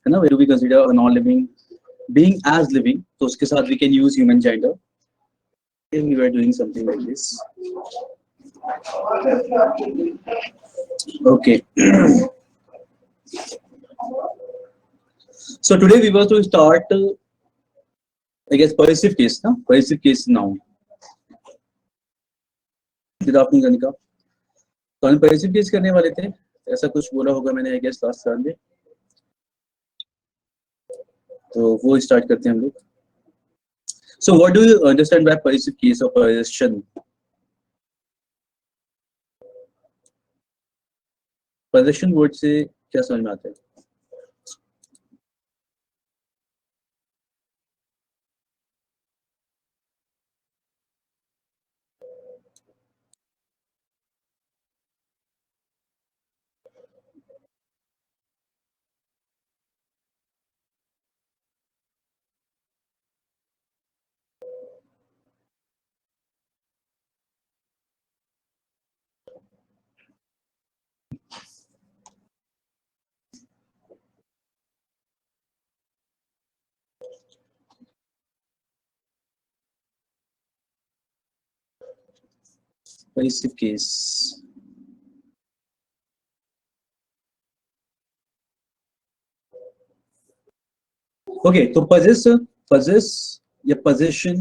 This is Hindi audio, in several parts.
है ना, where do we consider a non living being as living, तो उसके साथ we can use human gender. And we were doing something like this. Okay. So today we were to start, I guess, possessive case, ना, possessive case noun. Good afternoon, Janika. तो हम possessive case करने वाले थे, ऐसा कुछ बोला होगा मैंने, I guess, last साल में. तो वो स्टार्ट करते हैं हम लोग. So what do you understand by possessive case or possession? Possession word से क्या समझ में आता है? Possessive case. Okay, तो possess या possession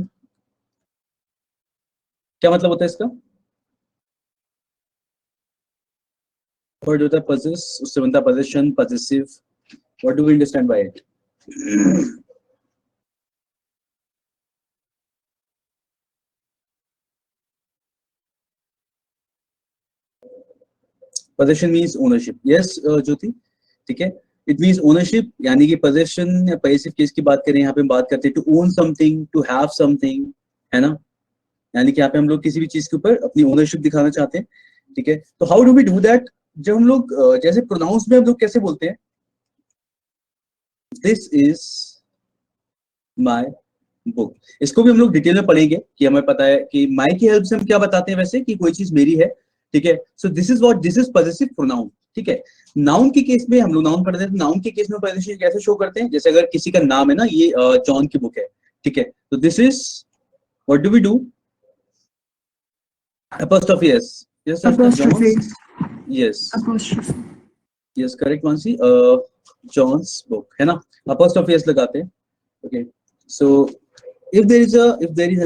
क्या मतलब होता है इसका? वर्ड होता है possess, उससे बनता है possession, possessive. What do we understand by it? Possession means ownership. Yes, ज्योति, ठीक है. It means ownership, यानी कि possession या possessive case की बात करें, यहाँ पे हम बात करते हैं to own something, to have something, है ना. यानी कि यहाँ पे हम लोग किसी भी चीज के ऊपर अपनी ओनरशिप दिखाना चाहते हैं, ठीक है. तो how do we do that? जब हम लोग जैसे प्रोनाउंस में हम लोग कैसे बोलते हैं, दिस इज माय बुक. इसको भी हम लोग डिटेल में पढ़ेंगे कि हमें पता है कि माय की हेल्प से हम क्या बताते हैं वैसे कि कोई चीज मेरी है, ठीक है. So this is what, this is possessive pronoun, ठीक है. नाउन के केस में हम लोग नाउन पढ़ते हैं, नाउन के केस में पॉजेसिव कैसे शो करते हैं, जैसे अगर किसी का नाम है ना, ये जॉन की बुक है, ठीक है. तो this is, what do we do? Apostrophe S. Yes, Apostrophe. Yes. Apostrophe. Yes, correct, Mansi. John's book, है ना. Apostrophe S लगाते हैं. Okay. So if there is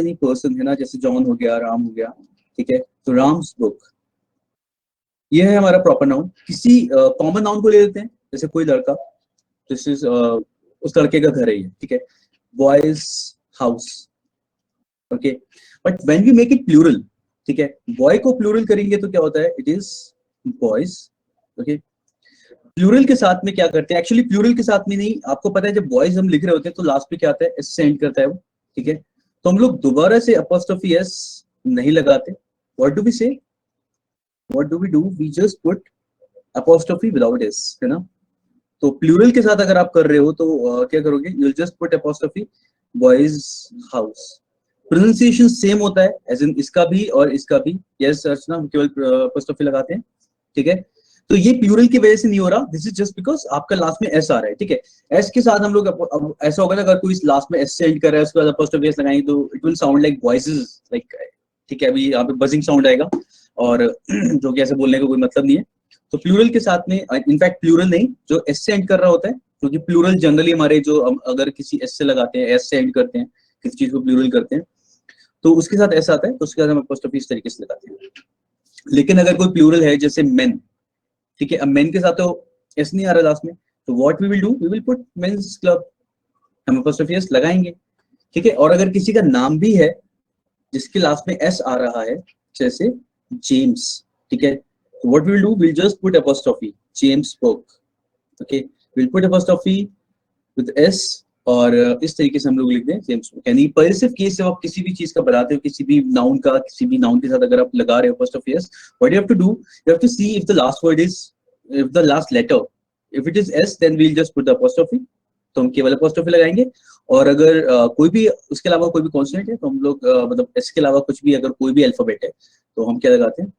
any person, है ना, जैसे जॉन हो गया, राम हो गया, ठीक है. तो राम्स बुक, ये है हमारा प्रॉपर नाउन. किसी कॉमन नाउन को ले लेते हैं, जैसे कोई लड़का, दिस इज उस लड़के का घर है ये, ठीक है. Boy's house, okay. But when we make it plural, ठीक है, बॉय को प्लूरल करेंगे तो क्या होता है, it is boys, okay. Plural के साथ में क्या करते हैं, एक्चुअली प्लूरल के साथ में नहीं, आपको पता है जब बॉयज हम लिख रहे होते हैं तो लास्ट पे क्या आता है, एस से एंड करता है वो, ठीक है. तो हम लोग दोबारा से अपॉस्ट्रोफी एस नहीं लगाते. What do we say, what do we do, we just put apostrophe without S, है ना. तो प्लूरल के साथ अगर आप कर रहे हो तो क्या करोगे, you will just put apostrophe boys house. Pronunciation same होता है एज इन इसका भी और इसका भी. यस अर्चना, हम केवल अपॉस्ट्रोफी लगाते हैं, ठीक है. तो ये प्लूरल की वजह से नहीं हो रहा, दिस इज जस्ट बिकॉज आपका लास्ट में एस आ रहा है, ठीक है. एस के साथ हम लोग अब ऐसा होगा ना, अगर कोई लास्ट में एस से एंड कर रहा है उसके बाद अपॉस्ट्रोफी एस लगाएंगे तो it will sound like voices, like, ठीक है. अभी यहाँ पे बजिंग साउंड आएगा और जो कि ऐसे बोलने का कोई मतलब नहीं है. तो प्लूरल के साथ में, इनफैक्ट प्लूरल नहीं, जो एस से एंड कर रहा होता है, क्योंकि प्लूरल जनरली हमारे जो अगर किसी एस से लगाते हैं, एस से एंड करते हैं, किसी चीज को प्लूरल करते हैं, तो उसके साथ ऐसा आता है, तो उसके साथ हम अपॉस्ट्रोफी इस तरीके से लगाते हैं. लेकिन अगर कोई प्लूरल है जैसे मेन, ठीक है, अब मेन के साथ तो एस नहीं आ रहा लास्ट में, तो what we will do, we will put men's club, हम अपॉस्ट्रोफी एस लगाएंगे, ठीक है. और अगर किसी का नाम भी है जिसके लास्ट में एस आ रहा है, जैसे जेम्स, ठीक है, तो what we will do, we will just put apostrophe James book, okay. We will put apostrophe with S और इस तरीके से हम लोग लिख दें जेम्स बुक. यानी पॉजेसिव केस जब आप किसी भी चीज का बनाते हो, किसी भी नाउन का, किसी भी नाउन के साथ अगर आप लगा रहे हो apostrophe S, what you have to do, you have to see if the last word is, if the last letter, if it is S, then we will just put the apostrophe, तो हम केवल अपॉस्ट्रोफी लगाएंगे. और अगर कोई भी उसके अलावा कोई भी कॉन्सोनेंट है तो हम लोग मतलब एस के अलावा कुछ भी, अगर कोई भी अल्फाबेट है तो हम क्या लगाते हैं,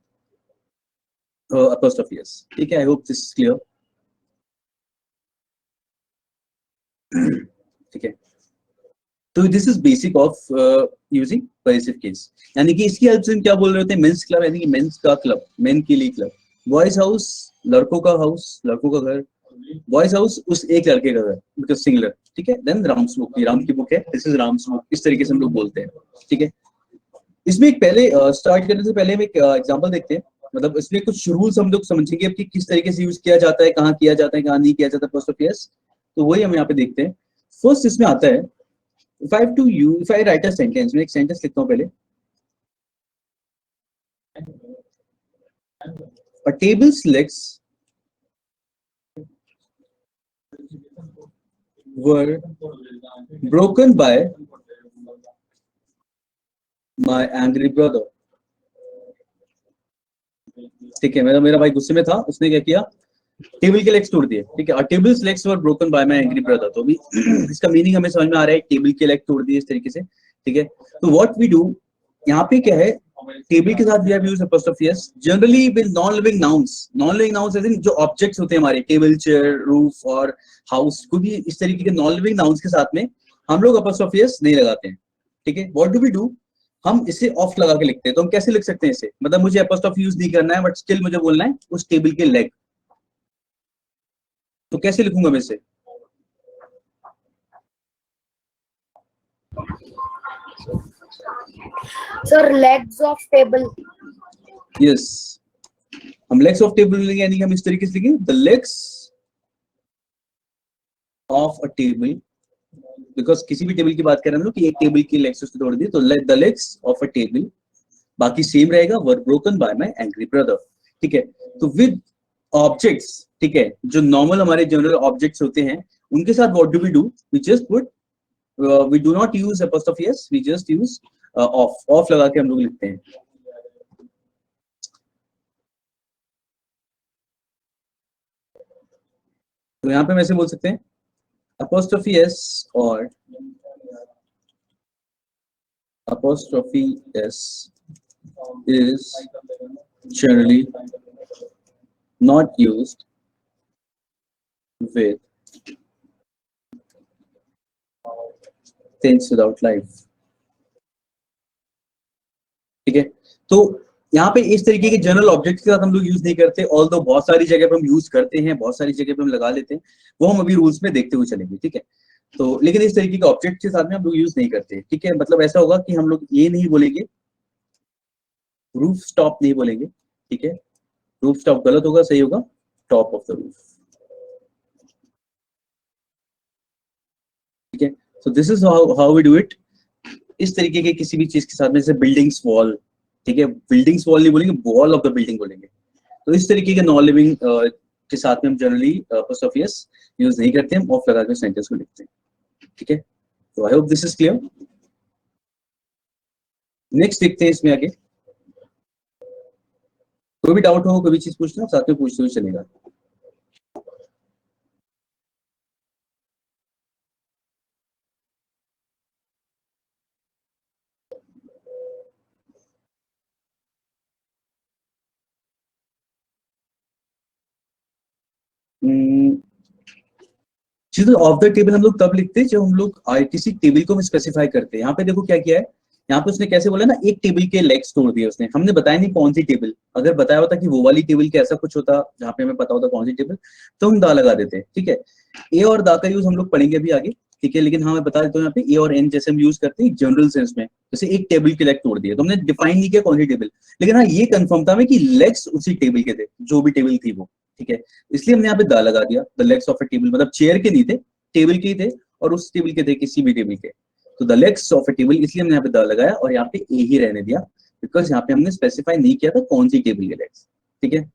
अपॉस्ट्रोफी एस, ठीक है. आई होप दिस इज क्लियर. ठीक है, तो this is basic of using possessive case, यानी कि इसकी हेल्प से हम क्या बोल रहे होते हैं, मेंस क्लब, यानी कि मेंस का क्लब, मेन के लिए क्लब, बॉयज हाउस, लड़कों का हाउस, लड़कों का घर, बॉयज हाउस उस एक लड़के का घर, बिकॉज सिंगुलर, ठीक है। देन राम्स बुक, राम की बुक है, दिस इज राम्स बुक, इस तरीके से हम लोग बोलते हैं, ठीक है। इसमें एक पहले स्टार्ट करने से पहले हम एक एग्जांपल देखते हैं, मतलब इसमें कुछ रूल्स हम लोग समझेंगे कि किस तरीके से यूज किया जाता है, कहाँ किया जाता है, कहाँ नहीं किया जाता फर्स्ट ऑफ यस, तो वही हम यहाँ पे देखते हैं। फर्स्ट इसमें आता है, if I write a sentence, मैं एक सेंटेंस लिखता हूँ पहले, a table's legs were broken by my angry brother, ठीक है। मेरा मेरा भाई गुस्से में था, उसने क्या किया, टेबल के लेग्स तोड़ दिए, ठीक है। Tables legs were broken by my angry brother, तो भी इसका मीनिंग हमें समझ में आ रहा है, टेबल के लेग तोड़ दिए इस तरीके से, ठीक है। तो व्हाट वी डू, यहाँ पे क्या है, टेबल के साथ we have used apostrophe S generally with non living nouns, non living nouns as in जो ऑब्जेक्ट्स होते हैं हमारे, टेबल, चेयर, रूफ और हाउस, को भी इस तरीके के नॉन लिविंग नाउन्स के साथ में हम लोग एपोस्ट्रोफी एस नहीं लगाते हैं, ठीक है। व्हाट डू वी डू, हम इसे ऑफ लगा के लिखते हैं। तो हम कैसे लिख सकते हैं इसे, मतलब मुझे एपोस्ट्रोफी यूज नहीं करना है बट स्टिल मुझे बोलना है उस टेबल के लेग, तो कैसे लिखूंगा मैं इसे, sir legs of table. Yes, हम लेग्स ऑफ टेबल लिखेंगे, यानी कि हम इस तरीके से लिखेंगे the legs of a table, because किसी भी टेबल की बात कर रहे हैं हम लोग कि एक टेबल की लेग्स उसको तोड़ दी, तो the legs of a table, बाकी सेम रहेगा, वर broken by my angry brother, ठीक है। तो विद ऑब्जेक्ट्स, ठीक है, जो नॉर्मल हमारे जनरल ऑब्जेक्ट्स होते हैं उनके साथ what do we do, we just put, we do not use apostrophe S, we just use of, of लगा के हम लोग लिखते हैं। तो यहाँ पे हम ऐसे बोल सकते हैं apostrophe s or apostrophe s is generally not used with things without life, ठीक है। तो यहाँ पे इस तरीके के जनरल ऑब्जेक्ट के साथ हम लोग यूज नहीं करते, ऑल दो बहुत सारी जगह पे हम यूज करते हैं, बहुत सारी जगह पे हम लगा लेते हैं, वो हम अभी रूल्स में देखते हुए चलेंगे, ठीक है। तो लेकिन इस तरीके के ऑब्जेक्ट के साथ में हम लोग यूज नहीं करते, ठीक है। मतलब ऐसा होगा कि हम लोग ये नहीं बोलेंगे, रूफ स्टॉप नहीं बोलेंगे, ठीक है, रूफ स्टॉप गलत होगा, सही होगा टॉप ऑफ द रूफ, ठीक है। So this is how we do it, इस तरीके के किसी भी चीज के साथ में, जैसे बिल्डिंग्स वॉल, ठीक है, बिल्डिंग्स वॉल नहीं बोलेंगे, वॉल ऑफ द बिल्डिंग बोलेंगे। तो इस तरीके के नॉन लिविंग के साथ में हम जनरली एपोस्ट्रोफी एस यूज नहीं करते, हम ऑफ लगा के सेंटेंस को लिखते हैं, ठीक है। तो आई hope this is clear. Next देखते हैं इसमें आगे, कोई भी डाउट हो, कोई भी चीज पूछना साथ में पूछते हुए चलेगा। चीजें ऑफ द टेबल हम लोग तब लिखते हैं जब हम लोग किसी टेबल को स्पेसिफाई करते हैं। यहाँ पे देखो क्या किया है, यहाँ पे उसने कैसे बोला ना, एक टेबल के लेग्स तोड़ दिए उसने, हमने बताया नहीं कौन सी टेबल, अगर बताया होता कि वो वाली टेबल के ऐसा कुछ होता जहाँ पे हमें पता होता कौन सी टेबल, तो हम दा लगा देते हैं, ठीक है। ए और दा का यूज हम लोग पढ़ेंगे अभी आगे, ठीक है, लेकिन हाँ मैं बता देता हूँ यहाँ पे ए और एन जैसे हम यूज करते हैं जनरल सेंस में, जैसे एक टेबल के लेग तोड़ दिए, तो हमने डिफाइन नहीं किया कौन सी टेबल, लेकिन हाँ ये कंफर्म था हमें कि लेग्स उसी टेबल के थे, जो भी टेबल थी वो, ठीक है। इसलिए हमने यहाँ पे दा लगा दिया, the legs of a table, मतलब चेयर के नहीं थे, टेबल के ही थे, और उस टेबल के थे, किसी भी टेबल के, तो the legs of a table, इसलिए हमने यहाँ पे द लगाया और यहाँ पे ए ही रहने दिया, बिकॉज यहाँ पे हमने स्पेसिफाई नहीं किया था कौन सी टेबल के लेग्स, ठीक है।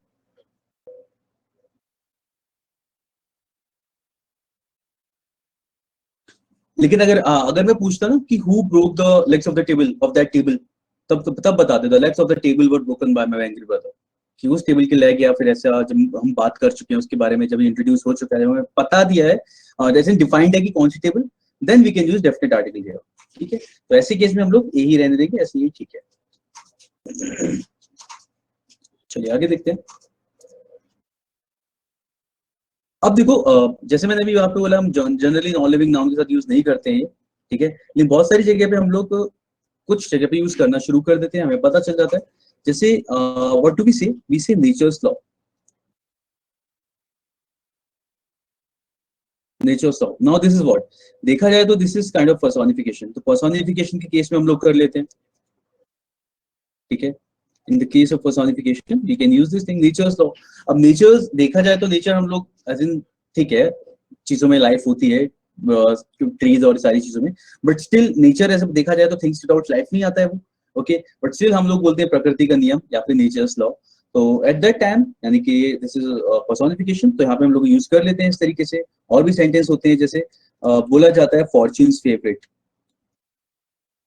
लेकिन अगर मैं पूछता ना कि who broke the legs of the table of that table, तब बता दे, the legs of the table were broken by my angry brother, कि उस टेबल के लेग, या फिर ऐसा जब हम बात कर चुके हैं उसके बारे में, जब इंट्रोड्यूस हो चुका है, हमें बता दिया है और जैसे डिफाइंड है कि कौन सी table, then we can use definite article here, ठीक है। तो ऐसे केस में हम लोग ए ही रहने देंगे, ऐसे ही ठीक है। चलिए आगे देखते हैं। अब देखो जैसे मैंने अभी आपको बोला, हम जनरली नॉन लिविंग नाउन के साथ यूज नहीं करते हैं, ठीक है, लेकिन बहुत सारी जगह पे हम लोग कुछ जगह पे यूज करना शुरू कर देते हैं, हमें पता चल जाता है। जैसे what do we say nature's law. Nature's law, now this is what, देखा जाए तो this is kind of personification. तो पर्सोनिफिकेशन के केस में हम लोग कर लेते हैं, ठीक है। In the case of personification we can use this thing nature's law. अब नेचर्स देखा जाए तो नेचर हम लोग एज इन, ठीक है, चीजों में लाइफ होती है, ट्रीज और सारी चीजों में, बट स्टिल नेचर ऐसे देखा जाए तो थिंग्स विदाउट लाइफ नहीं आता है वो, ओके, बट स्टिल हम लोग बोलते हैं प्रकृति का नियम या फिर नेचर्स लॉ। तो एट दैट टाइम यानी कि दिस इज पर्सोनिफिकेशन, तो यहाँ पे हम लोग यूज कर लेते हैं इस तरीके से। और भी सेंटेंस होते हैं, जैसे बोला जाता है फॉर्च्यून्स फेवरेट,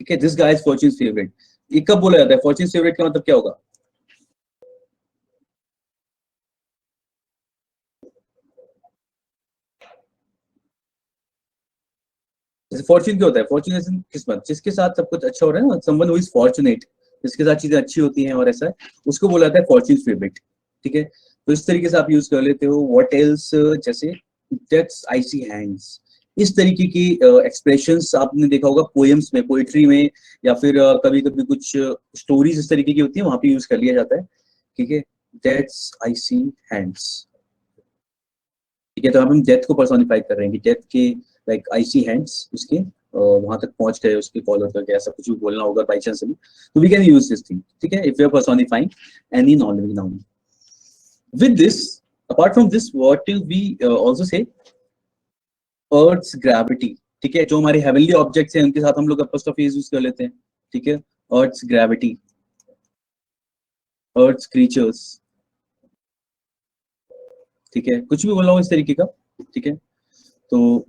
ठीक है, this guy is fortunes favourite. ये कब बोला जाता है? फॉर्च्यून्स फेवरेट का मतलब क्या होगा? जैसे फॉर्च्यून क्या होता है? फॉर्च्यून ऐसे किस्मत, जिसके साथ सब कुछ अच्छा हो रहा है ना, समवन हु इज फॉर्चुनेट, जिसके साथ चीजें अच्छी होती हैं और ऐसा है, उसको बोला जाता है फॉर्च्यून फेवरेट, ठीक है। तो इस तरीके से आप यूज कर लेते हो। व्हाट एल्स, जैसे दैट्स आइसी हैंड्स, इस तरीके की एक्सप्रेशंस आपने देखा होगा पोएम्स में, पोएट्री में, या फिर कभी कभी कुछ स्टोरीज इस तरीके की होती है, वहां पे यूज कर लिया जाता है, ठीक है। दैट्स आइसी हैंड्स, ठीक है, तो अब हम डेथ को पर्सोनिफाई कर रहे हैं कि डेथ के लाइक आईसी हैंड्स उसके वहां तक पहुंच गए, उसके फॉलो करके, ऐसा कुछ भी बोलना होगा बाई चांस भी, तो we can use this thing, ठीक है, if you are personifying any non living noun with this. Apart from this what we also say earth's gravity, ठीक है, जो हमारे हेवनली ऑब्जेक्ट्स हैं उनके साथ हम लोग अपोस्ट्रोफीज यूज कर लेते हैं, ठीक है। अर्थ्स ग्रेविटी, अर्थ्स क्रीचर्स, ठीक है, कुछ भी बोला हो इस तरीके का, ठीक है। तो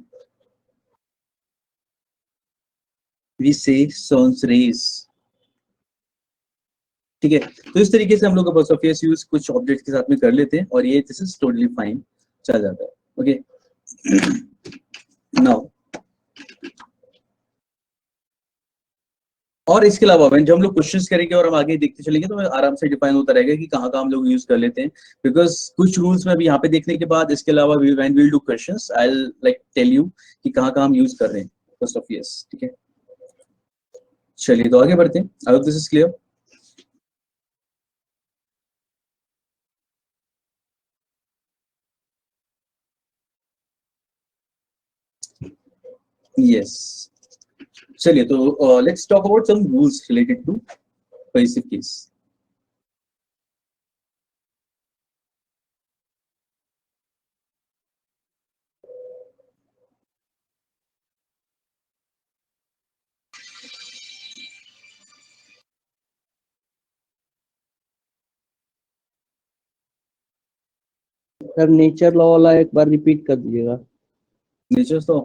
वी से सन्स रेज, ठीक है। तो इस तरीके से हम लोग अपॉस्ट्रोफी यूज कुछ ऑब्जेक्ट के साथ में कर लेते हैं और ये दिस इज टोटली फाइन, चल जाता है, ओके। नाउ और इसके अलावा जब हम लोग क्वेश्चंस करेंगे और हम आगे देखते चलेंगे तो आराम से डिफाइन होता रहेगा कि कहाँ कहाँ हम लोग यूज कर लेते हैं, बिकॉज कुछ रूल्स में अभी यहाँ पे देखने के बाद इसके अलावा when we will do questions I will like tell you कि कहाँ कहाँ हम यूज कर रहे हैं फर्स्ट ऑफ यस, ठीक है। चलिए तो आगे बढ़ते हैं, I hope this is clear. Yes, चलिए तो let's talk about some rules related to passive case. Sir nature law वाला एक बार रिपीट कर दीजिएगा। नेचर्स लॉ,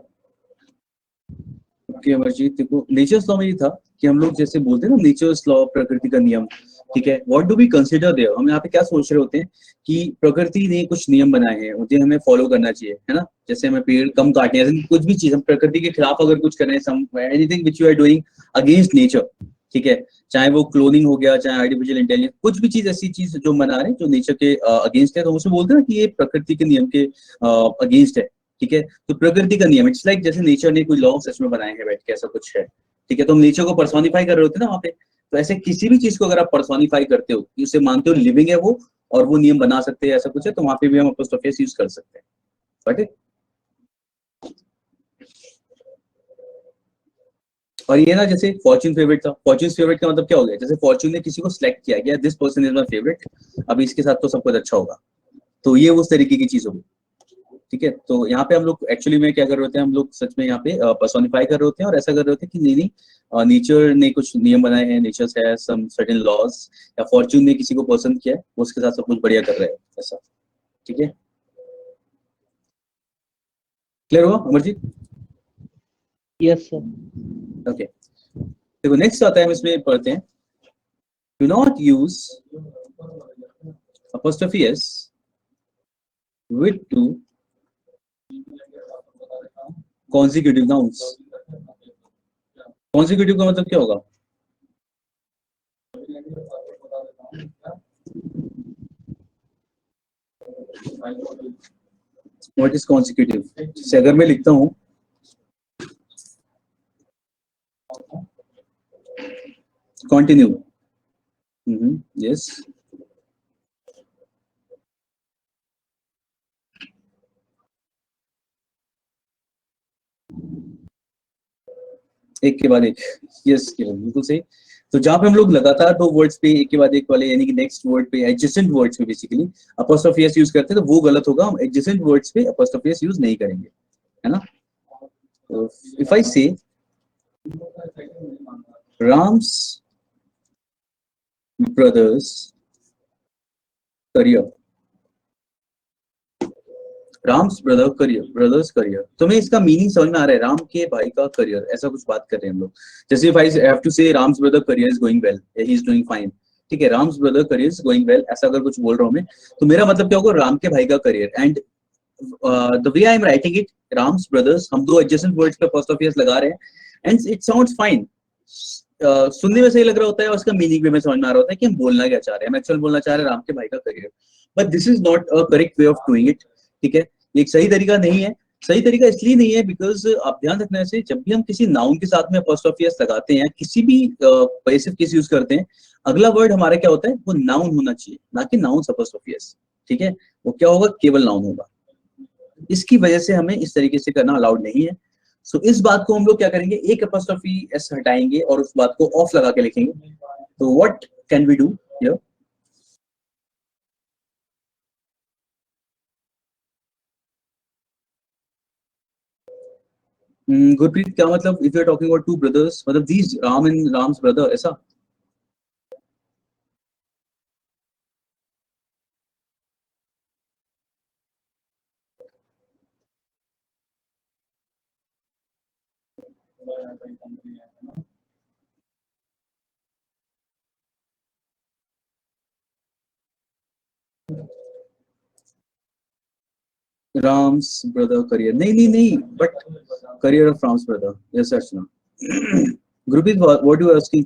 ओके अमरजीत, देखो नेचर्स लॉ में ये था कि हम लोग जैसे बोलते हैं ना नेचर्स लॉ, प्रकृति का नियम, ठीक है, what do we consider there, हम यहाँ पे क्या सोच रहे होते हैं कि प्रकृति ने कुछ नियम बनाए हैं, उन्हें हमें फॉलो करना चाहिए, है ना। जैसे हमें पेड़ कम काटने हैं, ऐसे कुछ भी चीज हम प्रकृति के खिलाफ अगर कुछ कर रहे हैं, anything which you are doing against nature, ठीक है, चाहे वो क्लोनिंग हो गया, चाहे आर्टिफिशियल इंटेलिजेंस, कुछ भी चीज ऐसी चीज जो बना रहे हैं जो नेचर के अगेंस्ट है, तो हम उसमें बोलते हैं ना कि ये प्रकृति के नियम के अगेंस्ट है, ठीक है। तो प्रकृति का नियम इट्स लाइक जैसे नेचर ने कोई लॉ सच में बनाए हैं बैठ के, ऐसा कुछ है, ठीक है। तो हम नेचर को पर्सोनिफाई कर रहे होते हैं ना वहाँ पे, तो ऐसे किसी भी चीज को अगर आप पर्सोनिफाई करते हो, उसे मानते हो लिविंग है वो, और वो नियम बना सकते हैं, ऐसा कुछ है, तो वहां पे भी हम अपोस्ट्रोफी यूज कर सकते हैं, ठीक है। और ये ना जैसे फॉर्च्यून फेवरेट था, फॉर्च्यून फेवरेट का मतलब क्या हो गया, जैसे फॉर्च्यून ने किसी को सिलेक्ट किया गया, this person is my favourite, अब इसके साथ तो सब कुछ अच्छा होगा, तो ये उस तरीके की चीज होगी, ठीक है। तो यहाँ पे हम लोग एक्चुअली में क्या कर रहे होते हैं, हम लोग सच में यहाँ पे पर्सोनिफाई कर रहे होते हैं और ऐसा कर रहे होते हैं कि नहीं नहीं, नेचर ने कुछ नियम बनाए हैं, नेचर है सम सर्टेन लॉज, या फॉर्च्यून ने किसी को पसंद किया है, वो उसके साथ सब कुछ बढ़िया कर रहे हैं, ऐसा, ठीक है। क्लियर हुआ अमरजीत? Yes sir. ओके, देखो नेक्स्ट आता है, हम इसमें पढ़ते हैं, do not use apostrophe s with two consecutive nouns। consecutive का मतलब क्या होगा? What is consecutive? जैसे अगर मैं लिखता हूँ कंटिन्यू, यस, एक के बाद एक, यस बिल्कुल सही। तो जहां पे हम लोग लगातार दो वर्ड्स पे एक के बाद एक वाले यानी कि नेक्स्ट वर्ड पे एडजेसेंट वर्ड्स पे बेसिकली अपॉस्ट्रोफी एस यूज करते हैं, तो वो गलत होगा, हम एडजेसेंट वर्ड्स पे अपॉस्ट्रोफी एस यूज नहीं करेंगे, है ना। तो इफ आई से Ram's brothers career, Ram's brothers career, तुम्हें इसका मीनिंग समझ में आ रहा है? राम के भाई का करियर, ऐसा कुछ बात कर रहे हैं हम लोग। जैसे इफ आई हैव टू से Ram's brother career is going well, he is doing fine, ठीक है, Ram's brother career is going well, ऐसा अगर कुछ बोल रहा हूं मैं, तो मेरा मतलब क्या होगा? राम के भाई का career. And the way I am writing it, Ram's brothers, हम दो एडजेसेंट वर्ड्स पे फर्स्ट ऑफ लगा रहे हैं, एंड इट साउंड्स फाइन, सुनने में सही लग रहा होता है, और उसका मीनिंग भी हमें समझ में आ रहा होता है कि हम बोलना क्या चाह रहे हैं। हम एक्चुअल बोलना चाह रहे हैं राम के भाई का career, but this is not a correct way of doing it, ठीक है, एक सही तरीका नहीं है। सही तरीका इसलिए नहीं है बिकॉज आप ध्यान रखना है, जब भी हम किसी नाउन के साथ में अपॉस्ट्रोफी एस लगाते हैं, किसी भी पैसिव केस यूज करते हैं, अगला वर्ड हमारा क्या होता है? वो नाउन होना चाहिए, ना कि नाउन अपॉस्ट्रोफी एस, ठीक है, वो क्या होगा? केवल नाउन होगा। इसकी वजह से हमें इस तरीके से करना अलाउड नहीं है। सो इस बात को हम लोग क्या करेंगे? एक अपॉस्ट्रोफी एस हटाएंगे और उस बात को ऑफ लगा के लिखेंगे। तो what can we do here? Gurpreet, क्या मतलब if you are talking about two brothers, मतलब these Ram and Ram's brother, ऐसा? राम्स ब्रदर करियर, नहीं नहीं नहीं, but career of Ram's brother, yes Archana. Gurpreet, what you are asking?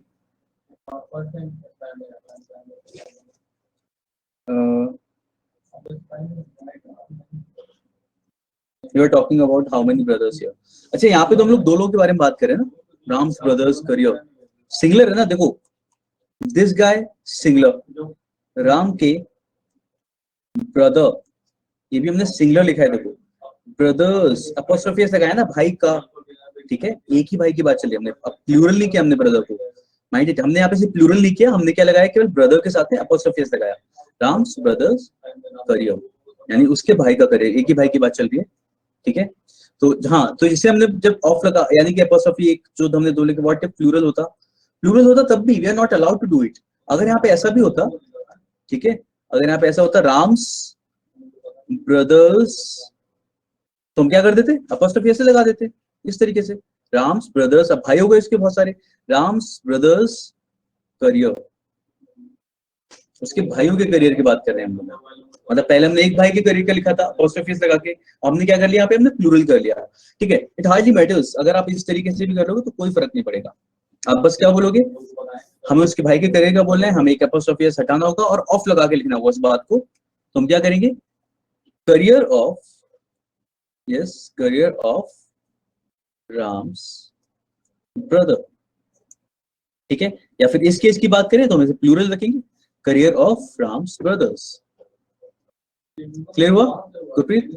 You are talking about how many brothers here? अच्छा, यहाँ पे तो हम लोग दो लोगों के बारे में बात करें ना, राम्स ब्रदर्स करियर, सिंगुलर है ना, देखो, दिस गाय सिंगुलर, राम के ब्रदर, ये भी हमने सिंगुलर लिखा है, देखो, ब्रदर्स अपोस्ट्रोफी एस लगाया ना, भाई का, ठीक है, एक ही भाई की बात चली, हमने अब प्लूरल नहीं किया हमने ब्रदर को, माइंड इट, हमने यहाँ पे सिर्फ प्लूरल नहीं किया, हमने क्या लगाया? केवल ब्रदर के साथ में अपोस्ट्रोफी एस लगाया, राम्स ब्रदर्स करियर, यानी उसके भाई का करियर, एक ही भाई की बात चल रही है, ठीक है। तो हाँ, तो इसे हमने जब ऑफ लगा, यानी कि अपोस्ट्रोफी एक जो हमने दो लिखे, व्हाट इफ प्लूरल होता? प्लूरल होता तब भी we are not allowed to do it. अगर यहाँ पे ऐसा भी होता, ठीक है, अगर यहाँ पे ऐसा होता राम्स ब्रदर्स, तो हम क्या कर देते? अपोस्ट्रोफी ऐसे लगा देते, इस तरीके से, राम्स ब्रदर्स, अब भाई हो गए इसके बहुत सारे, राम्स ब्रदर्स करियर, उसके भाइयों के करियर की बात कर रहे हैं हम लोग। मतलब पहले हमने एक भाई के करियर का लिखा था अपोस्ट्रोफी लगा के, और हमने क्या कर लिया? यहाँ पे हमने प्लूरल कर लिया, ठीक है। इट हार्डली मैटर्स, अगर आप इस तरीके से भी करोगे तो कोई फर्क नहीं पड़ेगा। आप बस क्या बोलोगे? हमें उसके भाई के करियर का बोलना है, हमें एक अपोस्ट्रोफी हटाना होगा और ऑफ लगा के लिखना होगा उस बात को। तो हम क्या करेंगे? Career of, yes, career of Ram's brother, ठीक है। या फिर इस केस की बात करें तो हम इसे प्लूरल रखेंगे, career of Ram's brothers. Clear हुआ गुरप्रीत?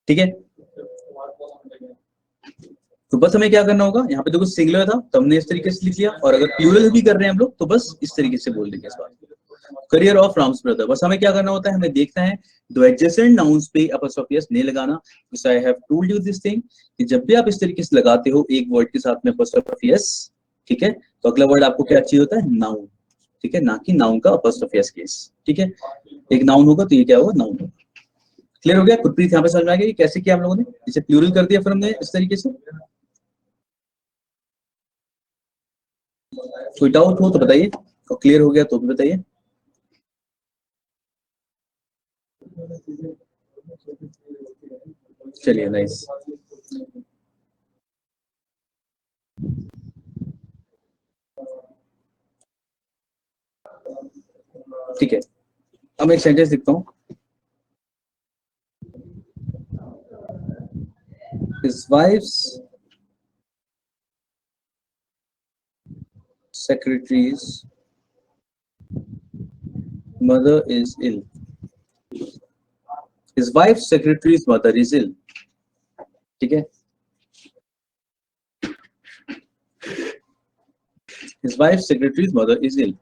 ठीक है, तो बस हमें क्या करना होगा? यहाँ पे देखो सिंगुलर था तो हमने इस तरीके से लिख लिया, और अगर प्लूरल भी कर रहे हैं हम लोग तो बस इस तरीके से बोल देंगे इस बात को, करियर ऑफ राम्स ब्रदर। बस हमें क्या करना होता है? हमें देखना है दो एडजेसेंट नाउन्स पे अपॉस्ट्रोफी एस नहीं लगाना। I have told you this thing कि जब भी आप इस तरीके से लगाते हो एक वर्ड के साथ में अपॉस्ट्रोफी एस, ठीक है, तो अगला वर्ड आपको क्या चाहिए होता है? नाउन, ठीक है, ना कि नाउन का अपॉस्ट्रोफी एस केस, ठीक है। एक नाउन होगा तो ये क्या होगा? नाउन होगा। क्लियर हो गया गुरप्रीत? यहाँ पे समझ में आ गया कि कैसे किया हम लोगों ने? इसे प्लूरल कर दिया फिर हमने इस तरीके से। कोई डाउट हो तो बताइए, और क्लियर हो गया तो भी बताइए। चलिए, नाइस, ठीक है। अब मैं एक सेंटेंस लिखता हूँ, his wife's secretary's mother is ill. His wife's secretary's mother is ill. ठीक है, his wife's secretary's mother is ill.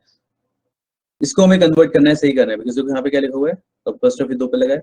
इसको हमें कन्वर्ट करना है, सही करना है, बिकॉज़ यहाँ पे क्या लिखा हुआ है, तो फर्स्ट ऑफ दो पे लगाए,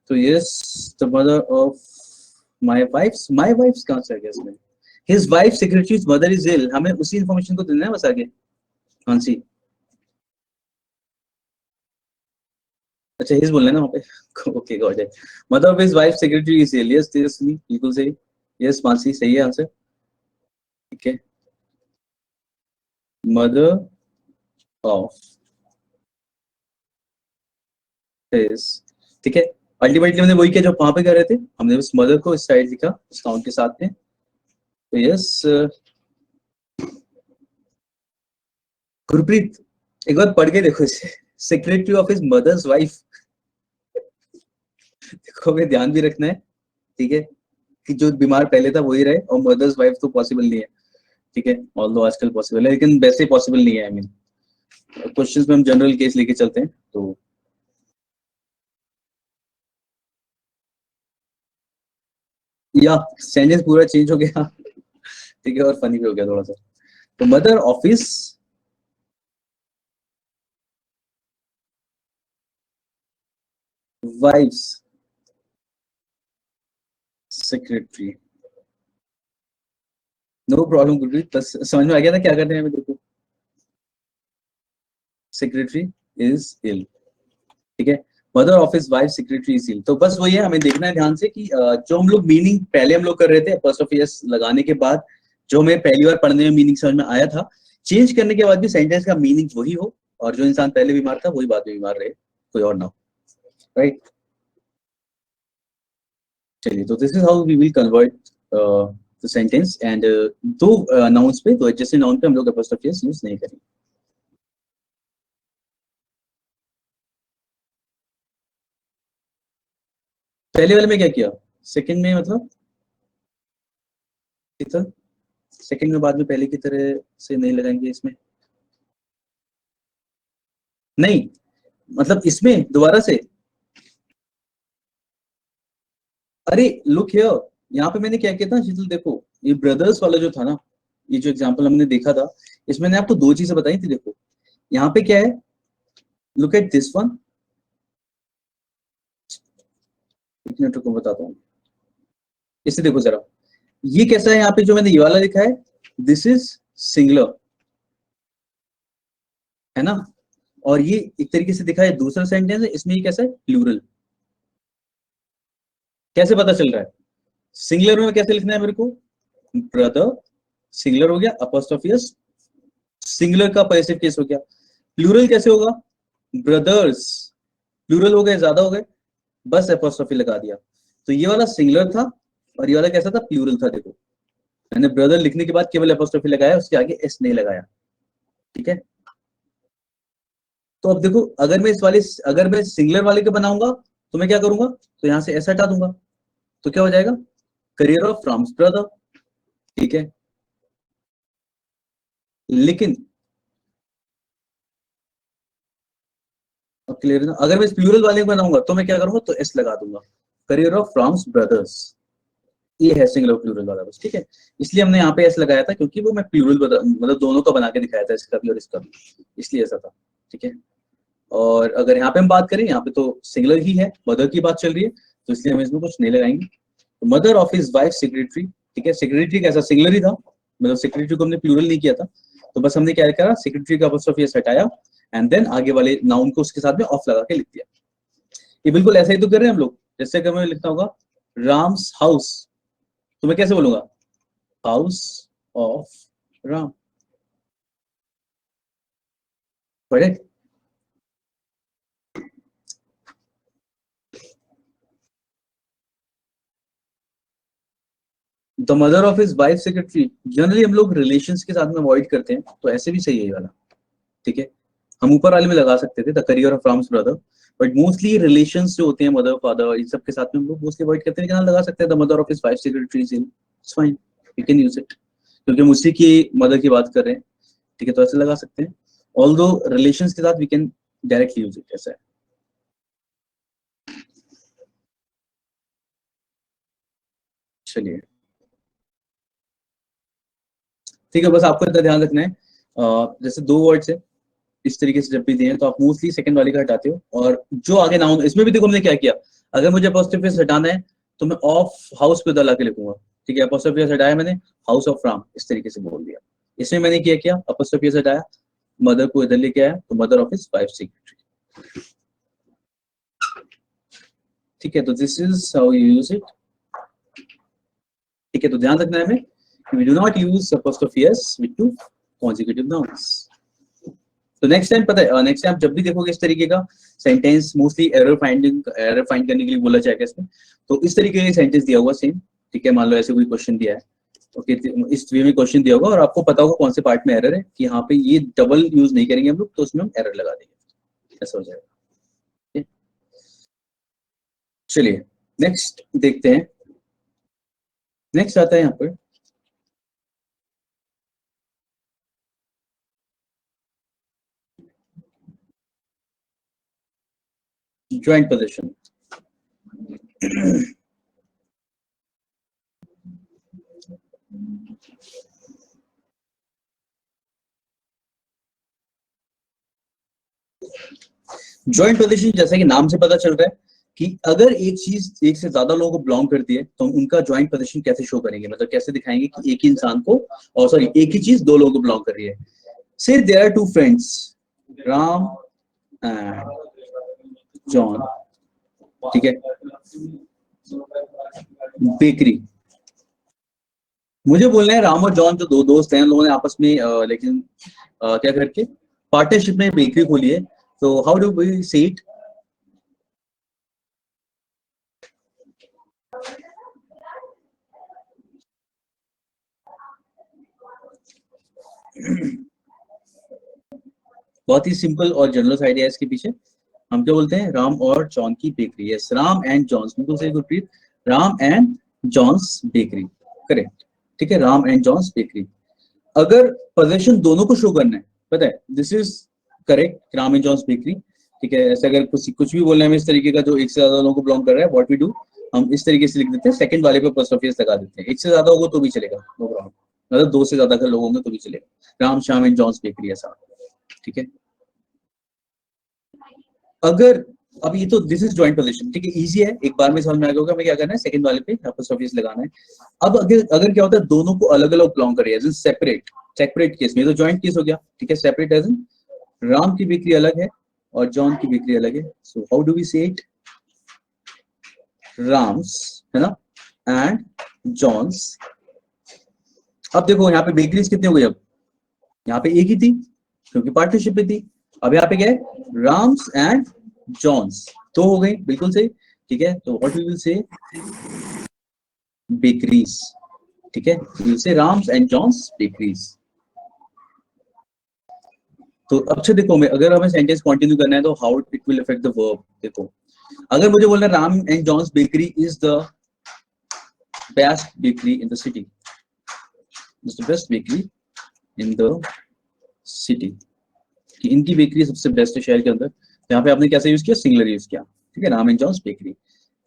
तो yes the mother of my wife's कहाँ से आ गया इसमें, his wife secretary's mother is ill, हमें उसी इंफॉर्मेशन को देना है बस आगे। कौन सी, अच्छा हिज बोलना है ना वहाँ पे, okay got it. Mother of his wife secretary is ill, yes Tejaswi बिल्कुल सही, यस मानसी सही है आंसर, ठीक है। मदर ऑफ हिज, ठीक है, अल्टीमेटली हमने वही किया जो वहां पे कर रहे थे, हमने बस मदर को इस साइड लिखा इस काउंट के साथ में, तो यस गुरप्रीत एक बार पढ़ के देखो इसे, secretary of his mother's wife, देखो हमें ध्यान भी रखना है, ठीक है, कि जो बीमार पहले था वही रहे, और मदर्स वाइफ तो पॉसिबल नहीं है, ठीक है, ऑल्दो आजकल पॉसिबल है लेकिन वैसे पॉसिबल नहीं है। आई मीन क्वेश्चंस में हम जनरल केस लेके चलते हैं, तो या सेंटेंस पूरा चेंज हो गया, ठीक है, और फनी भी हो गया थोड़ा सा। तो mother of his wife's secretary, no problem Gurpreet, बस समझ में आ गया था क्या करते हैं हमें, देखो सेक्रेटरी इज इल, ठीक है, mother of his wife secretary is ill, तो बस वही है, हमें देखना है ध्यान से कि जो हम लोग मीनिंग पहले हम लोग कर रहे थे अपॉस्ट्रोफी एस लगाने के बाद, जो हमें पहली बार पढ़ने में मीनिंग समझ में आया था, चेंज करने के बाद भी सेंटेंस का मीनिंग वही हो, और जो इंसान पहले बीमार था वही बाद में बीमार रहे, कोई और ना हो, राइट। चलिए, तो this is how we will convert the sentence, and दो नाउन्स पे, दो एडजेसेंट नाउन पे हम लोग अपॉस्ट्रोफी एस यूज नहीं करेंगे। पहले वाले में क्या किया, सेकंड में मतलब सेकंड में बाद में पहले की तरह से नहीं लगाएंगे इसमें, नहीं मतलब इसमें दोबारा से, अरे लुक हियर, यहाँ पे मैंने क्या किया था शीतल, देखो ये ब्रदर्स वाला जो था ना, ये जो एग्जांपल हमने देखा था, इसमें मैंने आपको दो चीजें बताई थी, देखो यहाँ पे क्या है, लुक एट दिस वन, एक मिनट को बताता हूँ, इसे देखो जरा, ये कैसा है, यहाँ पे जो मैंने ये वाला लिखा है, दिस इज सिंगुलर, है ना, और ये एक तरीके से दिखा है दूसरा सेंटेंस है, इसमें ये कैसा है, प्लूरल, कैसे पता चल रहा है, सिंगुलर में कैसे लिखना है मेरे को, ब्रदर सिंगुलर हो गया, अपॉस्ट्रोफी एस सिंगुलर का पॉसेसिव केस हो गया, प्लूरल कैसे होगा, ब्रदर्स प्लूरल हो गए, ज्यादा हो गए, बस अपॉस्ट्रोफी लगा दिया, तो ये वाला सिंगुलर था और ये वाला कैसा था, प्लूरल था, देखो मैंने ब्रदर लिखने के बाद केवल अपॉस्ट्रोफी लगाया, उसके आगे एस नहीं लगाया, ठीक है। तो अब देखो, अगर मैं सिंगुलर वाले को बनाऊंगा तो मैं क्या करूंगा, तो यहां से एस हटा दूंगा, तो क्या हो जाएगा, करियर ऑफ राम्स ब्रदर, ठीक है, लेकिन अब क्लियर है ना, अगर मैं इस प्लूरल वाले को बनाऊंगा तो मैं क्या करूंगा, तो एस लगा दूंगा, करियर ऑफ राम्स ब्रदर्स, ये है सिंगुलर प्लूरल वाला बस, ठीक है, इसलिए हमने यहाँ पे एस लगाया था, क्योंकि वो मैं प्लूरल मतलब दोनों का बना के दिखाया था, इसका भी और इसका भी, इसलिए ऐसा था, ठीक है। और अगर यहाँ पे हम बात करें, यहाँ पे तो सिंगुलर ही है, मदर की बात चल रही है, तो इसलिए हम इसमें कुछ नहीं लगाएंगे, तो mother of his wife secretary, ठीक है, सेक्रेटरी कैसा सिंगुलर ही था, मतलब सेक्रेटरी को हमने प्लूरल नहीं किया था, तो बस हमने क्या करा, सेक्रेटरी का अपॉस्ट्रोफी एस हटाया, एंड देन आगे वाले नाउन को उसके साथ में ऑफ लगा के लिख दिया। ये बिल्कुल ऐसा ही तो कर रहे हैं हम लोग। जैसे अगर मैं लिखता होगा राम्स हाउस, तो मैं कैसे बोलूंगा? House of Ram. Correct? The mother of his wife secretary, generally हम लोग रिलेशंस के साथ में अवॉइड करते हैं, तो ऐसे भी सही है ये वाला। ठीक है, हम ऊपर वाले में लगा सकते थे the career of Ram's brother, but mostly relations जो होते हैं मदर फादर इन सब के साथ में हम लोग मोस्टली अवॉइड करते हैं, लेकिन लगा सकते हैं the mother of his wife secretary, it's fine, you can use it, क्योंकि हम उसी की मदर की बात कर रहे हैं। ठीक है, तो ऐसे लगा सकते हैं, ऑल्दो रिलेशंस के साथ we can directly use it, ऐसा है। चलिए ठीक है, बस आपको इतना ध्यान रखना है, जैसे दो वर्ड्स है इस तरीके से जब भी दिए हैं तो आप मोस्टली सेकंड वाले का हटाते हो, और जो आगे नाउन, इसमें भी देखो हमने क्या किया, अगर मुझे अपोस्ट्रोफी हटाना है तो मैं ऑफ हाउस पे लगा के लिखूंगा। ठीक है, अपोस्ट्रोफी हटाया मैंने, हाउस ऑफ राम इस तरीके से बोल दिया। इसमें मैंने किया अपोस्ट्रोफी हटाया, मदर को इधर लेके आया, तो mother of his wife secretary. ठीक है, तो this is how you use it. ठीक है, तो ध्यान रखना है हमें, we do not use apostrophe s with two consecutive nouns। तो नेक्स्ट टाइम पता है, नेक्स्ट टाइम जब भी देखोगे इस तरीके का सेंटेंस, मोस्टली एरर फाइंड करने के लिए बोला जाएगा इसमें, तो इस तरीके का सेंटेंस दिया हुआ सेम। ठीक है, मान लो ऐसे कोई क्वेश्चन दिया है, ओके, इस वे में क्वेश्चन दिया होगा और आपको पता होगा कौन से पार्ट में एरर है, कि यहाँ पे ये डबल यूज नहीं करेंगे हम लोग, तो उसमें हम एरर लगा देंगे, ऐसा हो जाएगा। चलिए नेक्स्ट देखते हैं, नेक्स्ट आता है यहाँ पर joint position। जॉइंट पोजीशन, जैसा कि नाम से पता चल रहा है कि अगर एक चीज एक से ज्यादा लोगों को बिलोंग करती है तो हम उनका जॉइंट पोजीशन कैसे शो करेंगे, मतलब कैसे दिखाएंगे कि एक ही इंसान को, और सॉरी एक ही चीज दो लोगों को बिलोंग कर रही है। Say there are two friends, Ram and John. ठीक है, बेकरी, मुझे बोलना है राम और जॉन जो दो दोस्त हैं, लोगों ने आपस में लेकिन क्या करके पार्टनरशिप में बेकरी खोली है, तो हाउ डू वी से इट? बहुत ही सिंपल और जनरल आइडिया है इसके पीछे। हम क्या बोलते हैं? राम और जॉन की bakery. Yes, Ram and Johns, बिल्कुल सही Gurpreet, Ram and Johns bakery, correct. ठीक है, राम एंड जॉन्स बेकरी। अगर पोजीशन दोनों को शो करना है, पता है, this is correct, Ram and Johns bakery. ठीक है, ऐसे अगर कुछ भी बोलना है इस तरीके का जो एक से ज्यादा लोगों को बिलोंग कर रहा है, व्हाट वी डू, हम इस तरीके से लिख देते हैं, सेकंड वाले पे अपोस्ट्रोफी लगा देते हैं। एक से ज्यादा होगा तो भी चलेगा, नो प्रॉब्लम, मतलब दो से ज्यादा लोग होंगे तो भी चलेगा, Ram Shyam and Johns bakery ऐसा। ठीक है, अगर अब ये तो दिस इज जॉइंट पोजीशन, ठीक है, इजी है, एक बार में समझ में आ गया होगा हमें क्या करना है, सेकंड वाले पे अपोस्ट्रोफी लगाना है। अब अगर क्या होता है, दोनों को अलग अलग बिलोंग कर रही है, सेपरेट केस में तो जॉइंट केस हो गया। ठीक है, सेपरेट एज इन राम की बेकरी अलग है और जॉन की बेकरी अलग है, सो हाउ डू वी से इट? राम्स, है ना, एंड जॉन्स। अब देखो यहाँ पे बेकरीज कितनी हो गई, अब यहाँ पे एक ही थी क्योंकि पार्टनरशिप में थी, अब यहाँ पे क्या है, राम्स एंड जॉन्स, तो हो गई, बिल्कुल सही। ठीक है, तो what we will say, bakeries. ठीक है, वी विल से राम्स एंड जॉन्स बेकरीज। तो अच्छा देखो, मैं अगर हमें सेंटेंस कंटिन्यू करना है तो how it will affect the verb. देखो, अगर मुझे बोलना है Ram and Johns bakery is the best bakery in the city, is the best bakery in the city, कि इनकी बेकरी सबसे बेस्ट है शहर के अंदर, यहाँ पे आपने कैसे यूज किया, सिंगुलर यूज किया। ठीक है, राम एंड जॉन्स बेकरी,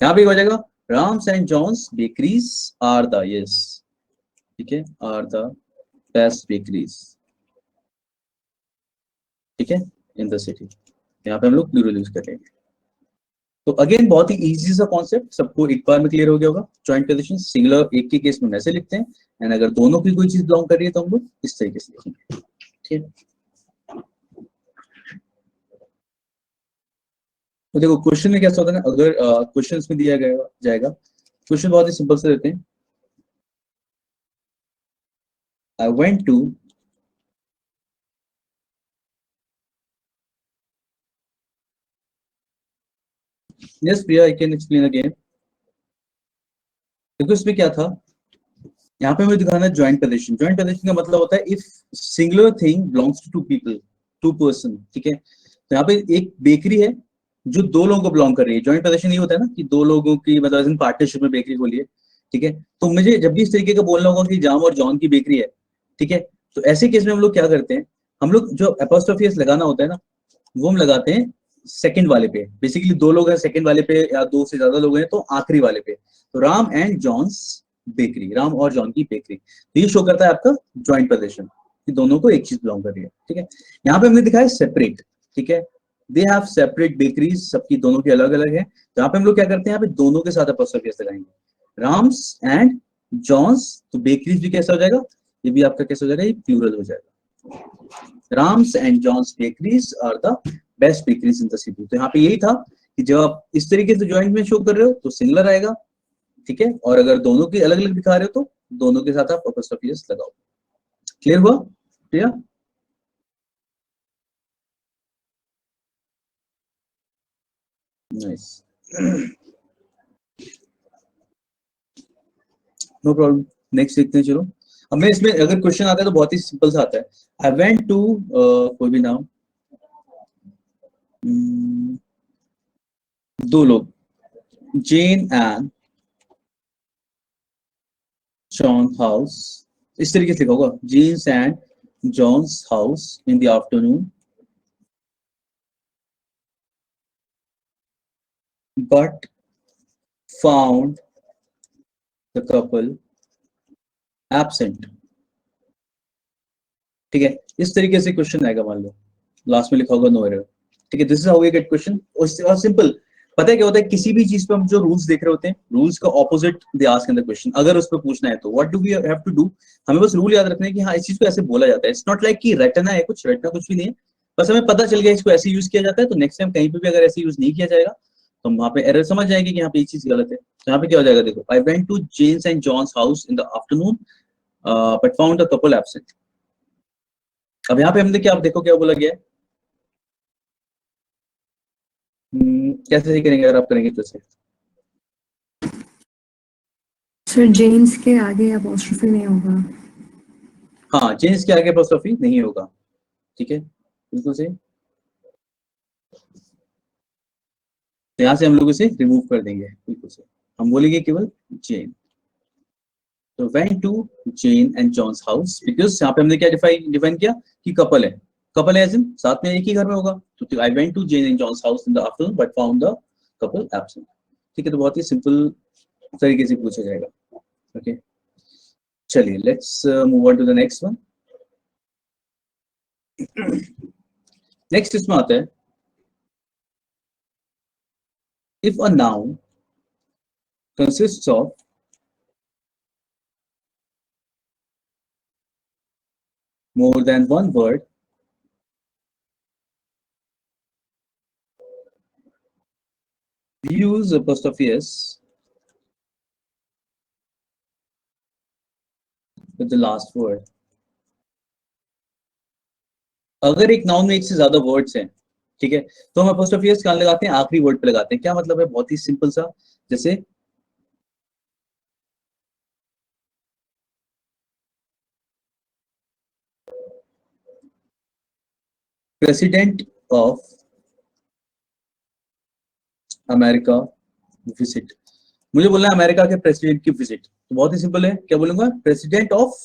यहाँ पे हो जाएगा Ram's and John's bakeries are the, yes, ठीक है, आर द बेस्ट बेकरीज, ठीक है, इन द सिटी, यहाँ पे हम लोग प्लूरल यूज करेंगे। तो अगेन बहुत ही इजी सा कॉन्सेप्ट, सबको एक बार में क्लियर हो गया होगा। जॉइंट पोजीशन सिंगुलर एक के केस में वैसे लिखते हैं, एंड अगर दोनों की कोई चीज बिलोंग कर रही है तो हम लोग इस तरीके से लिखेंगे। ठीक है, तो देखो क्वेश्चन में कैसा होता है ना, अगर क्वेश्चन में दिया गया जाएगा, क्वेश्चन बहुत ही सिंपल से देते हैं। I went to yes Priya, I can explain again. देखो इसमें क्या था, यहाँ पे मुझे दिखाना है ज्वाइंट पोजीशन। ज्वाइंट पोजीशन का मतलब होता है if singular thing belongs to two people, two person, ठीक है। तो यहाँ पे एक बेकरी है जो दो लोगों को बिलोंग कर रही है। ज्वाइंट पोजीशन ये होता है ना कि दो लोगों की मतलब पार्टनरशिप में बेकरी खोली है, ठीक है। तो मुझे जब भी इस तरीके का बोलना होगा कि जाम और जॉन की बेकरी है, ठीक है, तो ऐसे केस में हम लोग क्या करते हैं, हम लोग जो एपोस्ट्रोफी एस लगाना होता है ना, वो हम लगाते हैं सेकंड वाले पे। बेसिकली दो लोग हैं सेकंड वाले पे या दो से ज्यादा लोग हैं तो आखिरी वाले पे। तो Ram and Johns bakery, Ram और जॉन की बेकरी, तो ये शो करता है आपका ज्वाइंट पोजीशन कि दोनों को एक चीज बिलोंग कर रही है, ठीक है। यहाँ पे हमने दिखाया सेपरेट, ठीक है, दे हैव सेपरेट बेकरीज, सबकी दोनों की अलग अलग है। जहाँ पे हम लोग क्या करते हैं, यहाँ पे दोनों के साथ एपोस्ट्रोफी एस लगाएंगे, राम्स एंड जॉन्स। तो बेकरीज भी कैसा हो जाएगा, ये भी आपका कैसा हो जाएगा, ये प्लूरल हो जाएगा। Ram's and John's bakeries are the best bakeries in the city. तो यहाँ पे यही था कि जब आप इस तरीके से ज्वाइंट में शो कर रहे हो तो सिंगुलर आएगा, ठीक है, और अगर दोनों की अलग अलग दिखा रहे हो तो दोनों के साथ आप एपोस्ट्रोफी एस लगाओ। क्लियर हुआ Priya? Nice, no problem. Next देखते हैं, चलो। अब मैं इसमें अगर क्वेश्चन आता है तो बहुत ही सिंपल सा आता है। आई वेंट टू, कोई भी नाम, दो लोग, जेन एंड जॉन हाउस, इस तरीके से लिखा होगा, Jane's and John's house in the afternoon, but found the couple absent, ठीक है। इस तरीके से क्वेश्चन आएगा, मान लो लास्ट में लिखा होगा नो एरर, ठीक है। This is how we get question. और सिंपल, पता है क्या होता है, किसी भी चीज पे हम जो रूल्स देख रहे होते हैं, रूल्स का opposite they ask in the question. अगर उस पर पूछना है तो what do we have to do, हमें बस रूल याद रखना है कि हाँ इस चीज को ऐसे बोला जाता है। इट्स नॉट लाइक कि रटना है, कुछ रटना कुछ भी नहीं है, बस हमें पता चल गया इसको ऐसे यूज किया जाता है, तो नेक्स्ट टाइम कहीं पे भी अगर ऐसे यूज नहीं किया जाएगा तो हम वहाँ पे एरर समझ जाएंगे कि यहाँ पे ये चीज गलत है। तो यहाँ पे क्या हो जाएगा, देखो, I went to Jane's and John's house in the afternoon but found the couple absent. अब यहाँ पे हमने क्या, आप देखो क्या बोला गया है, कैसे सही करेंगे अगर आप करेंगे तो से। सर जेम्स के आगे अपोस्ट्रोफी नहीं होगा। हाँ, जेन्स के आगे अपोस्ट्रोफी नहीं होगा, ठीक है, बिल्कुल सही। तो यहाँ से हम लोग इसे रिमूव कर देंगे, बिल्कुल सही, हम बोलेंगे केवल जेन। तो went to Jane and John's house, because यहाँ पे हमने क्या डिफाइन किया कि कपल है, कपल है एज इन साथ में एक ही घर में होगा। तो I went to Jane and John's house in the afternoon but found the couple absent, ठीक है। तो बहुत ही सिंपल तरीके से पूछा जाएगा, ओके। चलिए let's move on to the next one. Next इसमें आता है, if a noun consists of more than one word, we use apostrophe s with the last word. अगर एक नाउन में एक से ज्यादा वर्ड्स हैं, ठीक है, तो हम apostrophe s कहाँ लगाते हैं, आखिरी वर्ड पे लगाते हैं। क्या मतलब है, बहुत ही सिंपल सा, जैसे प्रेसिडेंट ऑफ अमेरिका विजिट, मुझे बोलना है अमेरिका के प्रेसिडेंट की विजिट, तो बहुत ही सिंपल है, क्या बोलूंगा, प्रेसिडेंट ऑफ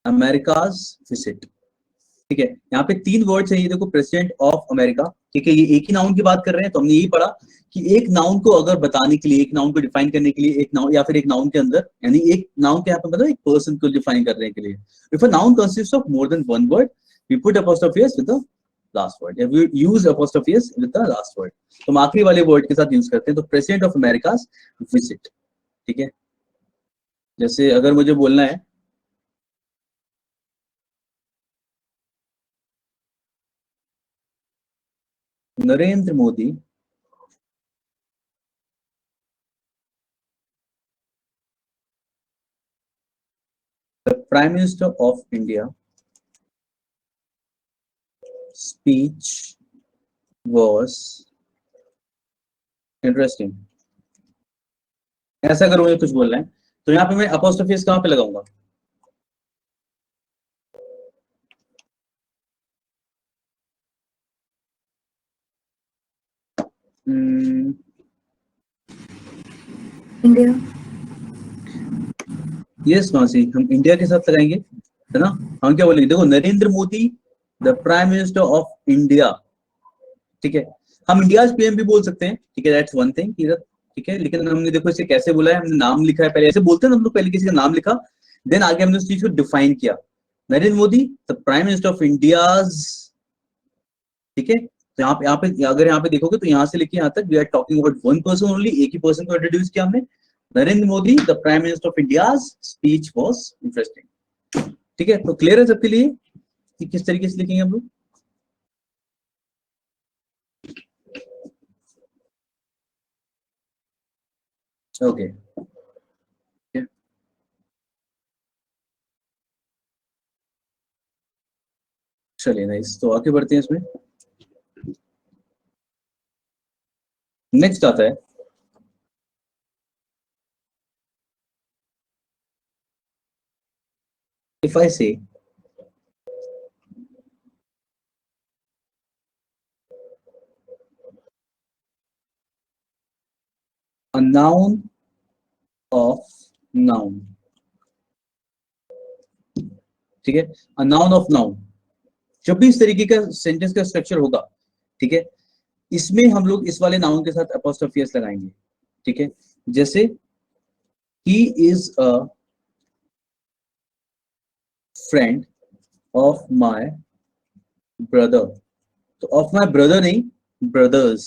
अमेरिकाज विजिट, ठीक है। यहाँ पे तीन वर्ड्स हैं, ये देखो, प्रेसिडेंट ऑफ अमेरिका, ठीक है, ये एक ही नाउन की बात कर रहे हैं। तो हमने यही पढ़ा कि एक नाउन को अगर बताने के लिए, एक नाउन को डिफाइन करने के लिए, एक नाउन या फिर एक नाउन के अंदर, यानी एक नाउन के यहाँ पे मतलब एक पर्सन को डिफाइन करने के लिए, if a noun consist of more than one word, we put apostrophe s with the last word, या we use apostrophe s with the last word। तो हम आखिरी वाले वर्ड के साथ यूज करते हैं। तो प्रेसिडेंट ऑफ अमेरिका विजिट, ठीक है। जैसे अगर मुझे बोलना है Narendra Modi the Prime Minister of India speech was interesting. ऐसा अगर मुझे कुछ बोलना है तो यहाँ पे मैं अपोस्ट्रोफीज कहाँ पे लगाऊंगा? इंडिया। यस मासी, हम इंडिया के साथ लगाएंगे, है ना? हम क्या बोलेंगे? देखो, Narendra Modi the prime minister of India, ठीक है? हम इंडिया पीएम भी बोल सकते हैं, ठीक है, दैट्स वन थिंग, ठीक है, लेकिन हमने देखो इसे कैसे बोला है, हमने नाम लिखा है, पहले ऐसे बोलते हैं ना हम लोग, पहले किसी का नाम लिखा, देन आगे हमने उस चीज को डिफाइन किया, Narendra Modi the prime minister of India's, ठीक है? तो यहाँ पे अगर यहाँ पे देखोगे तो यहाँ से लेके यहाँ तक we are talking about one person only, एक ही पर्सन को इंट्रोड्यूस किया हमने, Narendra Modi the prime minister of India's speech was interesting, ठीक है? तो क्लियर है सबके लिए कि किस तरीके से लिखेंगे हम लोग? ओके, चलिए नाइस, तो आगे बढ़ते हैं इसमें। नेक्स्ट आता है इफ आई से a noun of noun, ठीक है? a noun of noun, जब भी इस तरीके का सेंटेंस का स्ट्रक्चर होगा, ठीक है, इसमें हम लोग इस वाले नाउन के साथ अपॉस्ट्रोफी एस लगाएंगे, ठीक है? जैसे he is a friend of my brother, तो ऑफ माई ब्रदर नहीं, ब्रदर्स,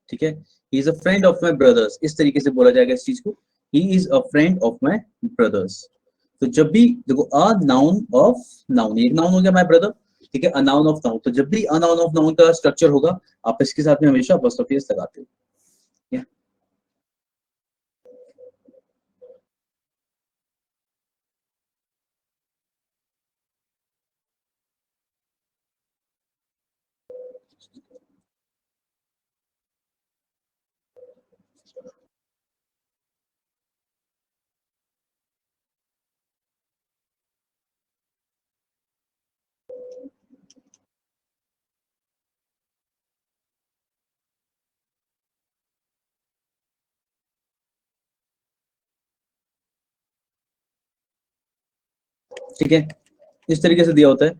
ठीक है? He is a friend of my brothers, इस तरीके से बोला जाएगा इस चीज को, he is a friend of my brothers. तो जब भी देखो अ नाउन ऑफ नाउन, एक नाउन हो गया माई ब्रदर, ठीक है, अ नाउन ऑफ नाउन, तो जब भी अ नाउन ऑफ नाउन का स्ट्रक्चर होगा आप इसके साथ में हमेशा अपॉस्ट्रोफी एस लगाते हो, yeah? ठीक है, इस तरीके से दिया होता है।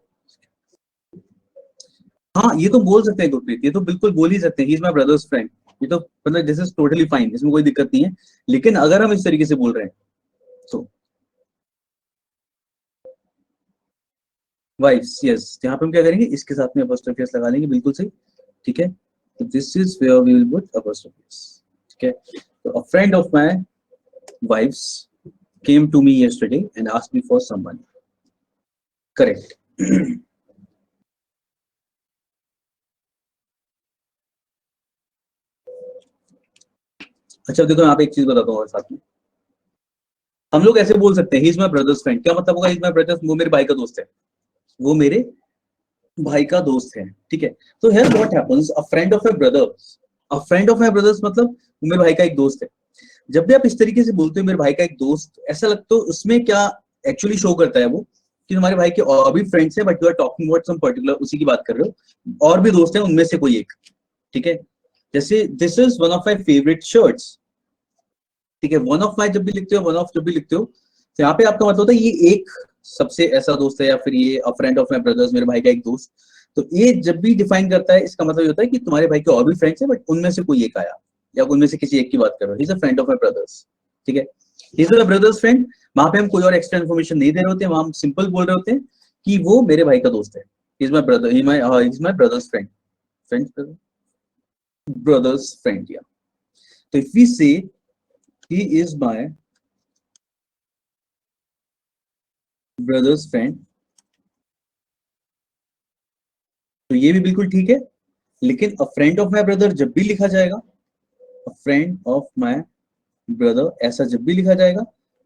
हाँ, ये तो बोल सकते हैं गुरप्रीत, ये तो बिल्कुल बोल ही सकते हैं, he is my brothers friend, ये तो मतलब दिस इज टोटली फाइन, इसमें कोई दिक्कत नहीं है। लेकिन अगर हम इस तरीके से बोल रहे हैं तो वाइफ्स, यस, यहाँ पे हम क्या करेंगे, इसके साथ में अपॉस्ट्रोफी एस लगा लेंगे, बिल्कुल सही, ठीक है? तो this is where we will put apostrophe S, ठीक है? तो a friend of my wife's came to me yesterday and asked me for some money, correct? अच्छा देखो, यहाँ पे एक चीज बताता हूँ और साथ में, हम लोग ऐसे बोल सकते हैं he is my brothers friend, क्या मतलब होगा ही इज माय ब्रदर्स, वो मेरे भाई का दोस्त है, वो मेरे भाई का दोस्त है, ठीक है? तो here what happens, a friend of my brothers, a friend of my brothers मतलब वो मेरे भाई का एक दोस्त है। जब भी आप इस तरीके से बोलते हो मेरे भाई का एक दोस्त, ऐसा लगता है उसमें क्या एक्चुअली शो करता है वो, कि तुम्हारे भाई के और भी फ्रेंड्स हैं but you are talking about some particular, उसी की बात कर रहे हो, और भी दोस्त हैं उनमें से कोई एक, ठीक है? जैसे this is one of my favourite shirts, ठीक है? वन ऑफ माई जब भी लिखते हो, वन ऑफ जब भी लिखते हो, तो यहाँ पे आपका मतलब होता है ये एक सबसे ऐसा दोस्त है, या फिर ये अ फ्रेंड ऑफ माई ब्रदर्स, मेरे भाई का एक दोस्त। तो ये जब भी डिफाइन करता है, इसका मतलब ये होता है कि तुम्हारे भाई के और भी फ्रेंड्स हैं बट उनमें से कोई एक आया, या उनमें से किसी एक की बात कर रहे हो, he is a friend of my brothers, ठीक है? He is a brothers friend, वहां पे हम कोई और एक्स्ट्रा इन्फॉर्मेशन नहीं दे रहे होते हैं, वहां हम सिंपल बोल रहे होते हैं कि वो मेरे भाई का दोस्त है, he is my brother, he is my brothers friend, friend, brothers friend, या तो इफ वी से he is my brothers friend, तो ये भी बिल्कुल ठीक है, लेकिन अ फ्रेंड ऑफ माई ब्रदर जब भी लिखा जाएगा, अ फ्रेंड ऑफ माई ब्रदर ऐसा जब भी लिखा जाएगा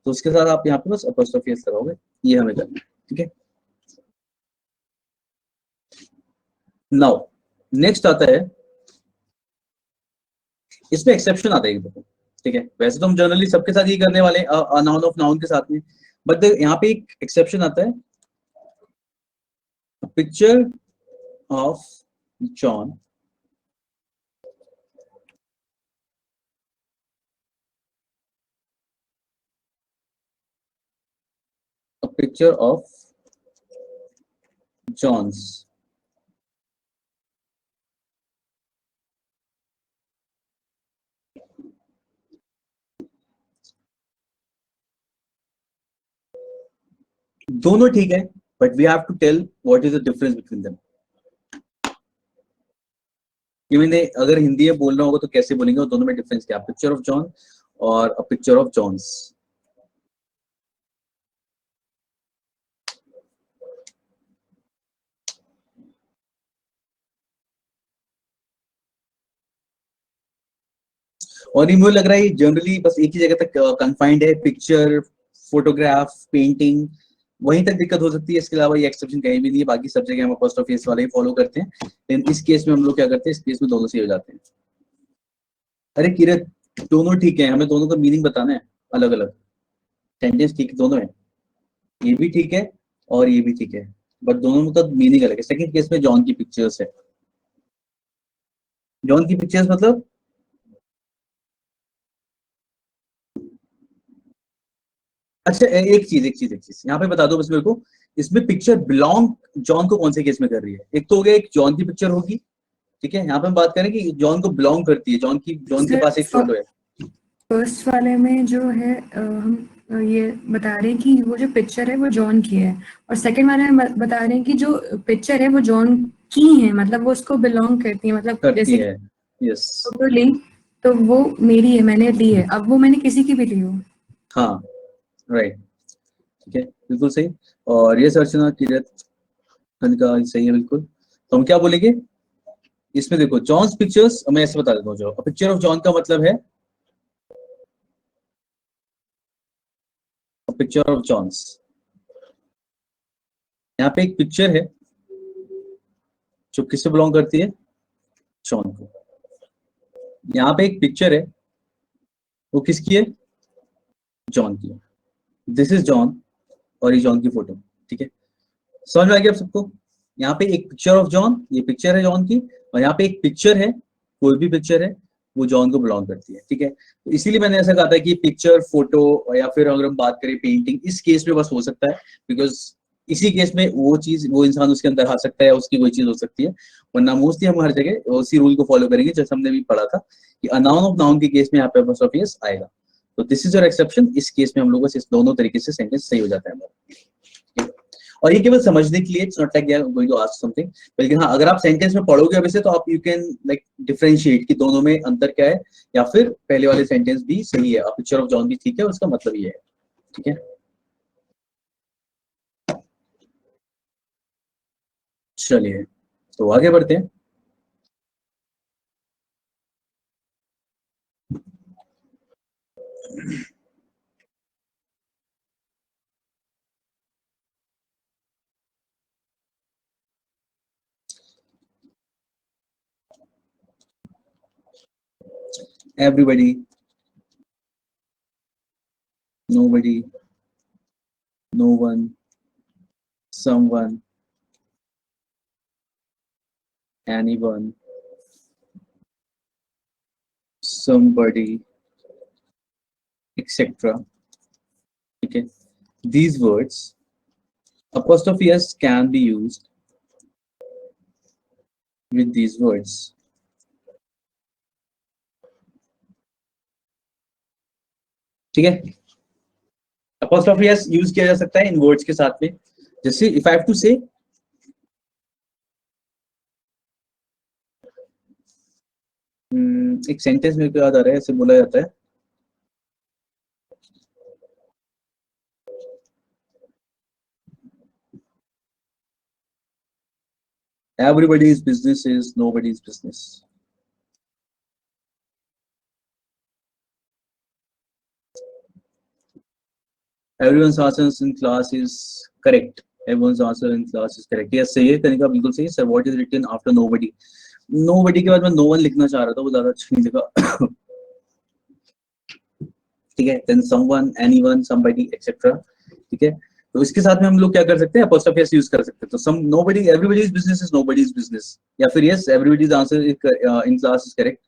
तो उसके साथ आप यहाँ पे बस अपॉस्ट्रोफी एस लगाओगे, ये हमें करना है, ठीक है। नाउ नेक्स्ट आता है, इसमें एक्सेप्शन आता है एक देखो, ठीक है। वैसे तो हम जनरली सबके साथ ये करने वाले हैं नाउन ऑफ नाउन के साथ में, बट यहाँ पे एक एक्सेप्शन आता है, picture of John a picture of John's दोनों ठीक है, but we have to tell what is the difference between them. ये मैंने अगर हिंदी में बोलना होगा तो कैसे बोलेंगे, और दोनों में डिफरेंस क्या, पिक्चर ऑफ जॉन और अ पिक्चर ऑफ जॉन्स। और ये मुझे लग रहा है जनरली बस एक ही जगह तक कन्फाइंड है, पिक्चर, फोटोग्राफ, पेंटिंग, वहीं तक दिक्कत हो सकती है, इसके अलावा ये एक्सेप्शन कहीं भी नहीं है। बाकी सब जगह हम अपॉस्ट्रोफी एस वाले ही फॉलो करते हैं, लेकिन इस केस में हम लोग क्या करते हैं, इस केस में दोनों से हो जाते हैं। अरे किरत, दोनों ठीक है, हमें दोनों का मीनिंग बताना है अलग अलग। सेंटेंस ठीक दोनों है, ये भी ठीक है और ये भी ठीक है, बट दोनों का मीनिंग अलग है। सेकंड केस में जॉन की पिक्चर्स है, जॉन की पिक्चर्स मतलब अच्छा एक चीज यहाँ पे बता दो बस मेरे को, इसमें पिक्चर बिलोंग जॉन को कौन से केस में कर रही है। एक तो हो गया, एक जॉन की पिक्चर होगी, ठीक है, यहाँ पे हम बात करें कि जॉन को बिलोंग करती है, जॉन के पास एक फोटो है। फर्स्ट वाले में जो है हम ये बता रहे हैं कि वो जो पिक्चर है वो जॉन की है, और सेकंड वाले में बता रहे हैं कि जो पिक्चर है वो जॉन की है, मतलब वो उसको बिलोंग करती है, मतलब करती जैसे है, यस, फोटो ली तो वो मेरी है, मैंने ली है, अब वो मैंने किसी की भी ली हो। हाँ, राइट, ठीक है, बिल्कुल सही। और ये अर्चना किरत का सही है बिल्कुल। तो हम क्या बोलेंगे इसमें, देखो जॉन्स पिक्चर्स, मैं ऐसे बता देता हूँ, जो पिक्चर ऑफ जॉन का मतलब है पिक्चर ऑफ जॉन्स। यहाँ पे एक पिक्चर है जो किससे बिलोंग करती है, जॉन को। यहाँ पे एक पिक्चर है, वो किसकी है, जॉन की है। दिस इज जॉन और ये जॉन की फोटो, ठीक है, समझ में आ गया आप सबको। यहाँ पे एक पिक्चर ऑफ जॉन, ये पिक्चर है जॉन की, और यहाँ पे एक पिक्चर है, कोई भी पिक्चर है, वो जॉन को बिलोंग करती है, ठीक है। तो इसीलिए मैंने ऐसा कहा था कि पिक्चर, फोटो, या फिर अगर हम बात करें पेंटिंग, इस केस में बस हो सकता है, बिकॉज इसी केस में वो चीज, वो इंसान उसके अंदर आ सकता है, उसकी कोई चीज हो सकती है। वरना मोस्टली हम हर जगह उसी रूल को फॉलो करेंगे जैसे हमने भी पढ़ा था कि नाउन ऑफ नाउन के केस में यहाँ पे apostrophe s आएगा। तो दिस इज योर एक्सेप्शन, इस केस में हम लोग बस इस दोनों तरीके से सेंटेंस सही हो जाता है हमारा। और ये केवल समझने के लिए, it's not like going to ask something, बल्कि हाँ अगर आप सेंटेंस में पढ़ोगे वैसे तो आप यू कैन लाइक डिफरेंशिएट कि दोनों में अंतर क्या है, या फिर पहले वाले सेंटेंस भी सही है, पिक्चर ऑफ जॉन भी ठीक है, उसका मतलब ये है, ठीक है। चलिए तो आगे बढ़ते हैं। Everybody, nobody, no one, someone, anyone, somebody, etc. Okay, these words, apostrophe s can be used with these words. ठीक है, apostrophe s यूज किया जा सकता है इन वर्ड्स के साथ में, जैसे इफ आई हैव टू से, एक सेंटेंस मेरे को याद आ रहा है, ऐसे बोला जाता है, Everybody's business is nobody's business. Everyone's answer in class is correct. Everyone's answer in class is correct. Yes, सही है, तरीका बिल्कुल सही है sir. What is written after nobody? Nobody के बाद मैं no one लिखना चाह रहा था, वो ज्यादा अच्छा नहीं लिखा. ठीक है, then someone, anyone, somebody, etc. ठीक है, तो इसके साथ में हम लोग क्या कर सकते हैं, apostrophe s यूज कर सकते हैं. तो some nobody, everybody's business is nobody's business, या फिर yes, everybody's answer in class is correct.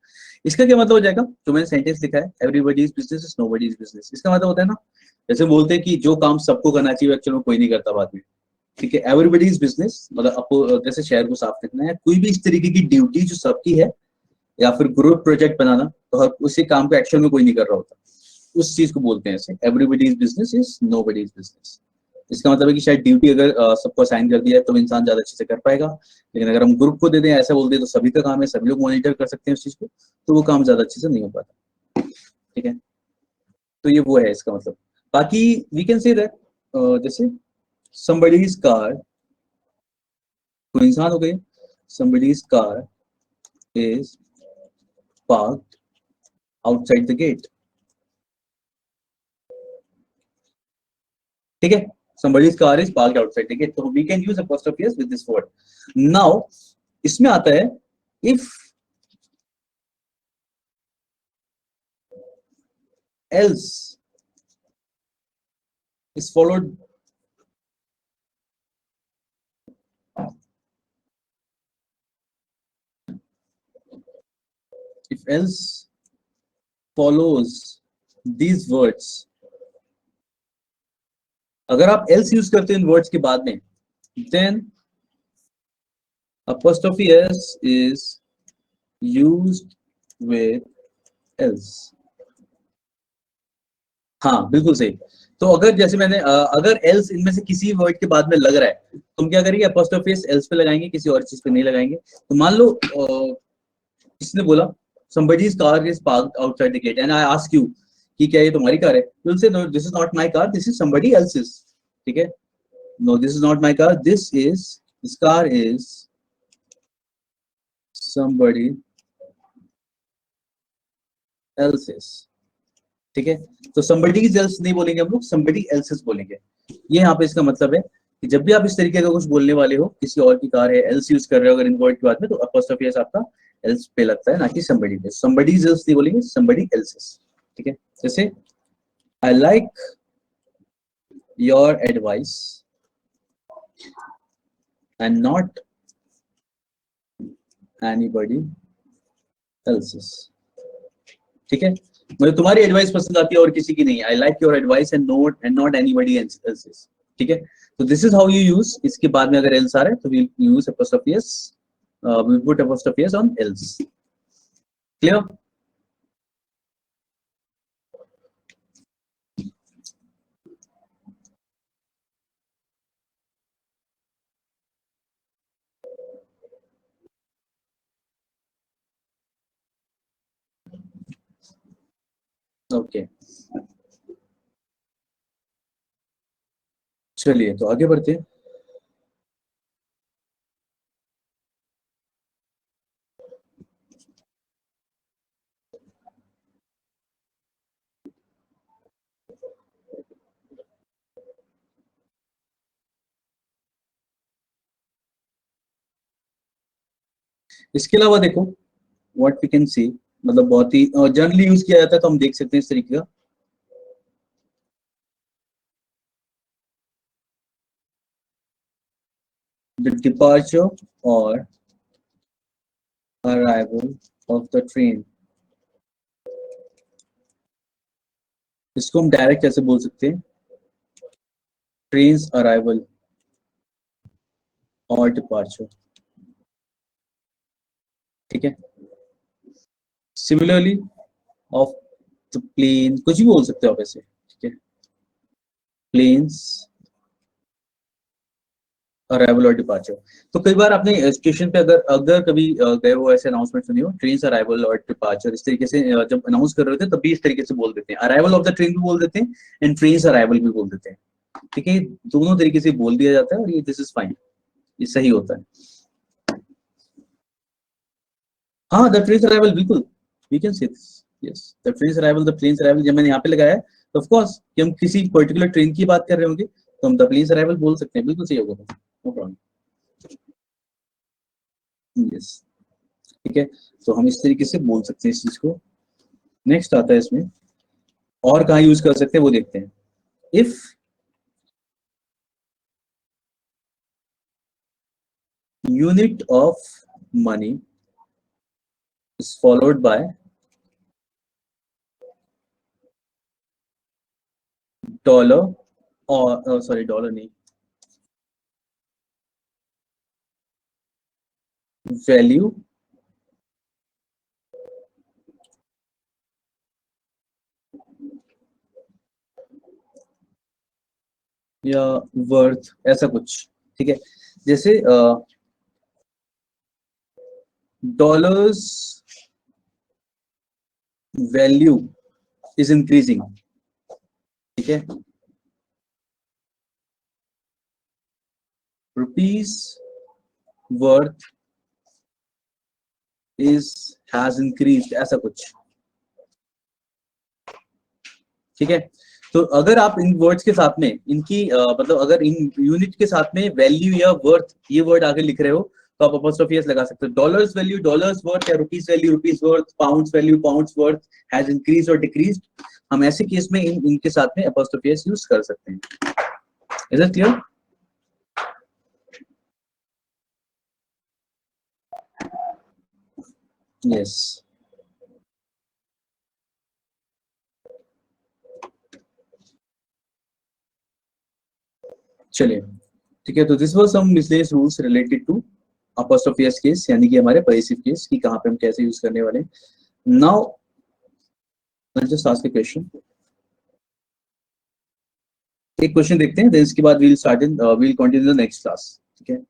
इसका क्या मतलब हो जाएगा, जो मैंने सेंटेंस लिखा है, everybody's business is nobody's business, इसका मतलब होता है ना, जैसे बोलते हैं कि जो काम सबको करना चाहिए एक्चुअली में कोई नहीं करता बाद में. ठीक है, एवरीबॉडीज बिजनेस मतलब आपको जैसे शहर को साफ रखना है, कोई भी इस तरीके की ड्यूटी जो सबकी है, या फिर ग्रुप प्रोजेक्ट बनाना, तो हर उसी काम को एक्चुअल में कोई नहीं कर रहा होता, उस चीज को बोलते हैं ऐसे, एवरीबॉडीज बिजनेस इज नोबॉडीज बिजनेस. इसका मतलब है कि शायद ड्यूटी अगर सबको असाइन कर दिया है तो इंसान ज्यादा अच्छे से कर पाएगा, लेकिन अगर हम ग्रुप को दे दें, ऐसा बोल दें तो सभी का काम है, सभी लोग मॉनिटर कर सकते हैं उस चीज को, तो वो काम ज्यादा अच्छे से नहीं हो पाता. ठीक है, तो ये वो है इसका मतलब. बाकी वी कैन से दैट जैसे somebody's car, कोई इंसान हो गए, somebody's car is parked outside the gate. ठीक है, somebody's car is parked outside the gate, so we can use apostrophe s with this word. Now इसमें आता है if else is followed if else follows these words, अगर आप else यूज करते हैं इन वर्ड्स के बाद में, then apostrophe s is used with else. हाँ बिल्कुल सही. तो अगर जैसे मैंने अगर else इनमें से किसी वर्ड के बाद में लग रहा है, तो हम क्या करेंगे, apostrophe s else पे लगाएंगे, किसी और चीज पे नहीं लगाएंगे. तो मान लो किसने बोला somebody's car is parked outside the gate and I ask you कि क्या ये तुम्हारी कार है, you will say no, this is not my car, this is somebody else's. ठीक है, no, this is not my car, this car is somebody else's. ठीक है, तो somebody else नहीं बोलेंगे हम लोग, somebody else's बोलेंगे. ये यहाँ पे इसका मतलब है कि जब भी आप इस तरीके का कुछ बोलने वाले हो, किसी और की कार है, else यूज कर रहे हो अगर इन वर्ड के बाद में, तो apostrophe s आपका else पे लगता है, ना कि somebody पे. somebody else नहीं बोलेंगे, somebody else's. ठीक है, जैसे I like your advice and not anybody else's. ठीक है, मुझे तुम्हारी एडवाइस पसंद आती है और किसी की नहीं. I like your advice and not anybody else's. ठीक है, तो this is how you use. इसके बाद में अगर else आ रहा है तो we'll use apostrophe s, we'll put apostrophe s on else. Clear? Okay, चलिए तो आगे बढ़ते हैं. इसके अलावा देखो व्हाट वी कैन सी, मतलब बहुत ही जनरली यूज किया जाता है, तो हम देख सकते हैं इस तरीके का. The departure or arrival of the train, इसको हम डायरेक्ट कैसे बोल सकते हैं, ट्रेन्स अराइवल और डिपार्चर. ठीक है, सिमिलरली ऑफ द प्लेन, कुछ भी बोल सकते हो आप ऐसे. ठीक है, प्लेन्स अराइवल और डिपार्चर. तो कई बार आपने स्टेशन पे अगर कभी गए हो, ऐसे अनाउंसमेंट सुनी हो, ट्रेन अराइवल और डिपार्चर, इस तरीके से जब अनाउंस कर रहे होते हैं तब भी इस तरीके से बोल देते हैं. अराइवल ऑफ द ट्रेन भी बोल देते हैं एंड ट्रेन अराइवल भी बोल देते हैं. ठीक है, दोनों तरीके से बोल दिया जाता है और ये दिस इज फाइन, ये सही होता है. हाँ, द ट्रेन अराइवल, बिल्कुल we can say this, yes the train arrival, the plane arrival. जब मैंने यहाँ पे लगाया है तो ऑफ कोर्स कि हम किसी पर्टिकुलर ट्रेन की बात कर रहे होंगे तो हम द प्लेन अराइवल बोल सकते हैं, बिल्कुल सही होगा, नो प्रॉब्लम। यस, ठीक है, तो हम इस तरीके से बोल सकते हैं इस चीज को। नेक्स्ट आता है इसमें, और कहाँ यूज कर सकते हैं वो देखते हैं। If unit of money is followed by dollar or sorry dollar नहीं, value या वर्थ, ऐसा कुछ, ठीक है। जैसे डॉलर्स वैल्यू इज इंक्रीजिंग, ठीक है, rupees worth is has increased, ऐसा कुछ, ठीक है। तो अगर आप इन वर्ड्स के साथ में इनकी मतलब अगर इन यूनिट के साथ में वैल्यू या वर्थ ये वर्ड आगे लिख रहे हो तो आप अपॉस्ट्रोफी एस लगा सकते हो। डॉलर्स वैल्यू डॉलर्स वर्थ, या rupees value rupees worth, pounds value pounds worth has increase और डिक्रीज्ड, हम ऐसे केस में इनके साथ में अपॉस्ट्रोफी एस यूज कर सकते हैं। Is it clear? यस, चलिए, ठीक है। तो this was some miscellaneous rules related to apostrophe S case, यानी कि हमारे पॉसेसिव केस की कहां पे हम कैसे यूज करने वाले हैं। Now let's just ask a question, एक क्वेश्चन देखते हैं, देन इसके बाद we'll continue the next class, ठीक है।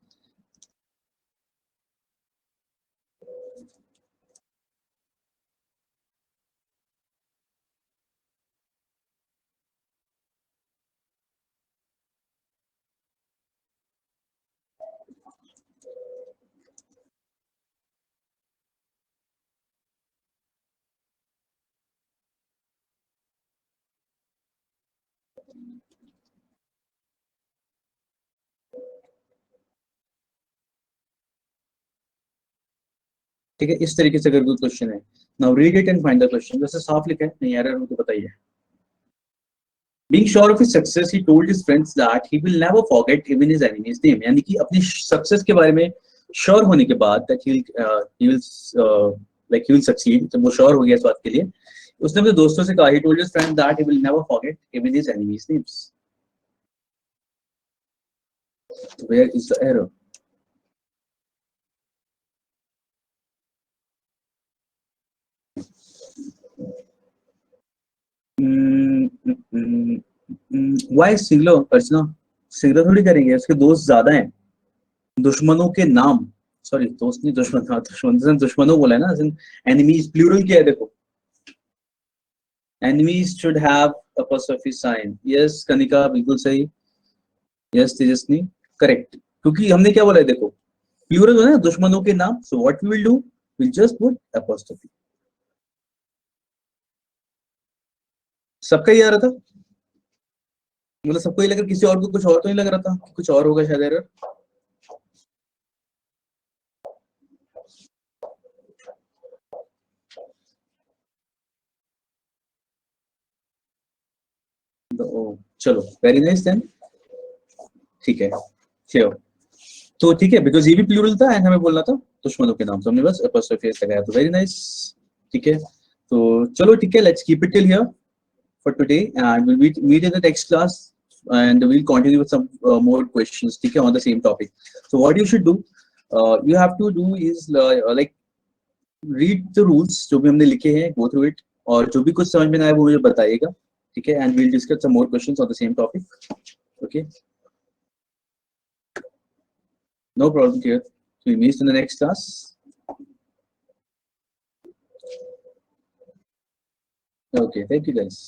ठीक है, इस तरीके से अगर कोई क्वेश्चन है, now read it and find the question. वैसे साफ लिखा है, नहीं एरर हो तो बताइए। Being sure of his success, he told his friends that he will never forget even his enemy's name। यानी कि अपनी सक्सेस के बारे में श्योर होने के बाद that he will succeed, जब वो श्योर हो गया इस बात के लिए, उसने अपने दोस्तों से कहा, he told his friends that he will never forget even his enemy's names। Where is the error? Why singular Archana? Singular थोड़ी करेंगे, उसके दोस्त ज्यादा हैं। दुश्मनों के नाम, सॉरी दोस्त नहीं दुश्मन, हाँ दुश्मन, दुश्मनों बोला है ना, एनिमीज प्लूरल क्या है देखो, enemies should have apostrophe sign। yes Kanika बिल्कुल सही, yes तेजस्वी करेक्ट, क्योंकि हमने क्या बोला है देखो, प्लूरल है ना दुश्मनों के नाम, so what we will do, we'll just put apostrophe। सबका ही आ रहा था, मतलब सबको ही लगा, किसी और को कुछ और तो नहीं लग रहा था, कुछ और होगा शायद एरर। तो चलो वेरी नाइस देन, ठीक है क्लियर। तो ठीक है, बिकॉज ये भी प्लूरल था एंड हमें बोलना था दुश्मनों के नाम, तो हमने बस अपॉस्ट्रोफी एस लगाया, तो वेरी नाइस, ठीक है। तो चलो ठीक है, let's keep it till here for today and we'll meet in the next class and we'll continue with some more questions, ठीक है, on the same topic। So what you should do, you have to do is like read the rules जो भी हमने लिखे हैं, go through it, और जो भी कुछ समझ में ना आए वो मुझे बताइएगा, ठीक है, and we'll discuss some more questions on the same topic, okay, no problem here। So we meet in the next class। Okay, thank you guys।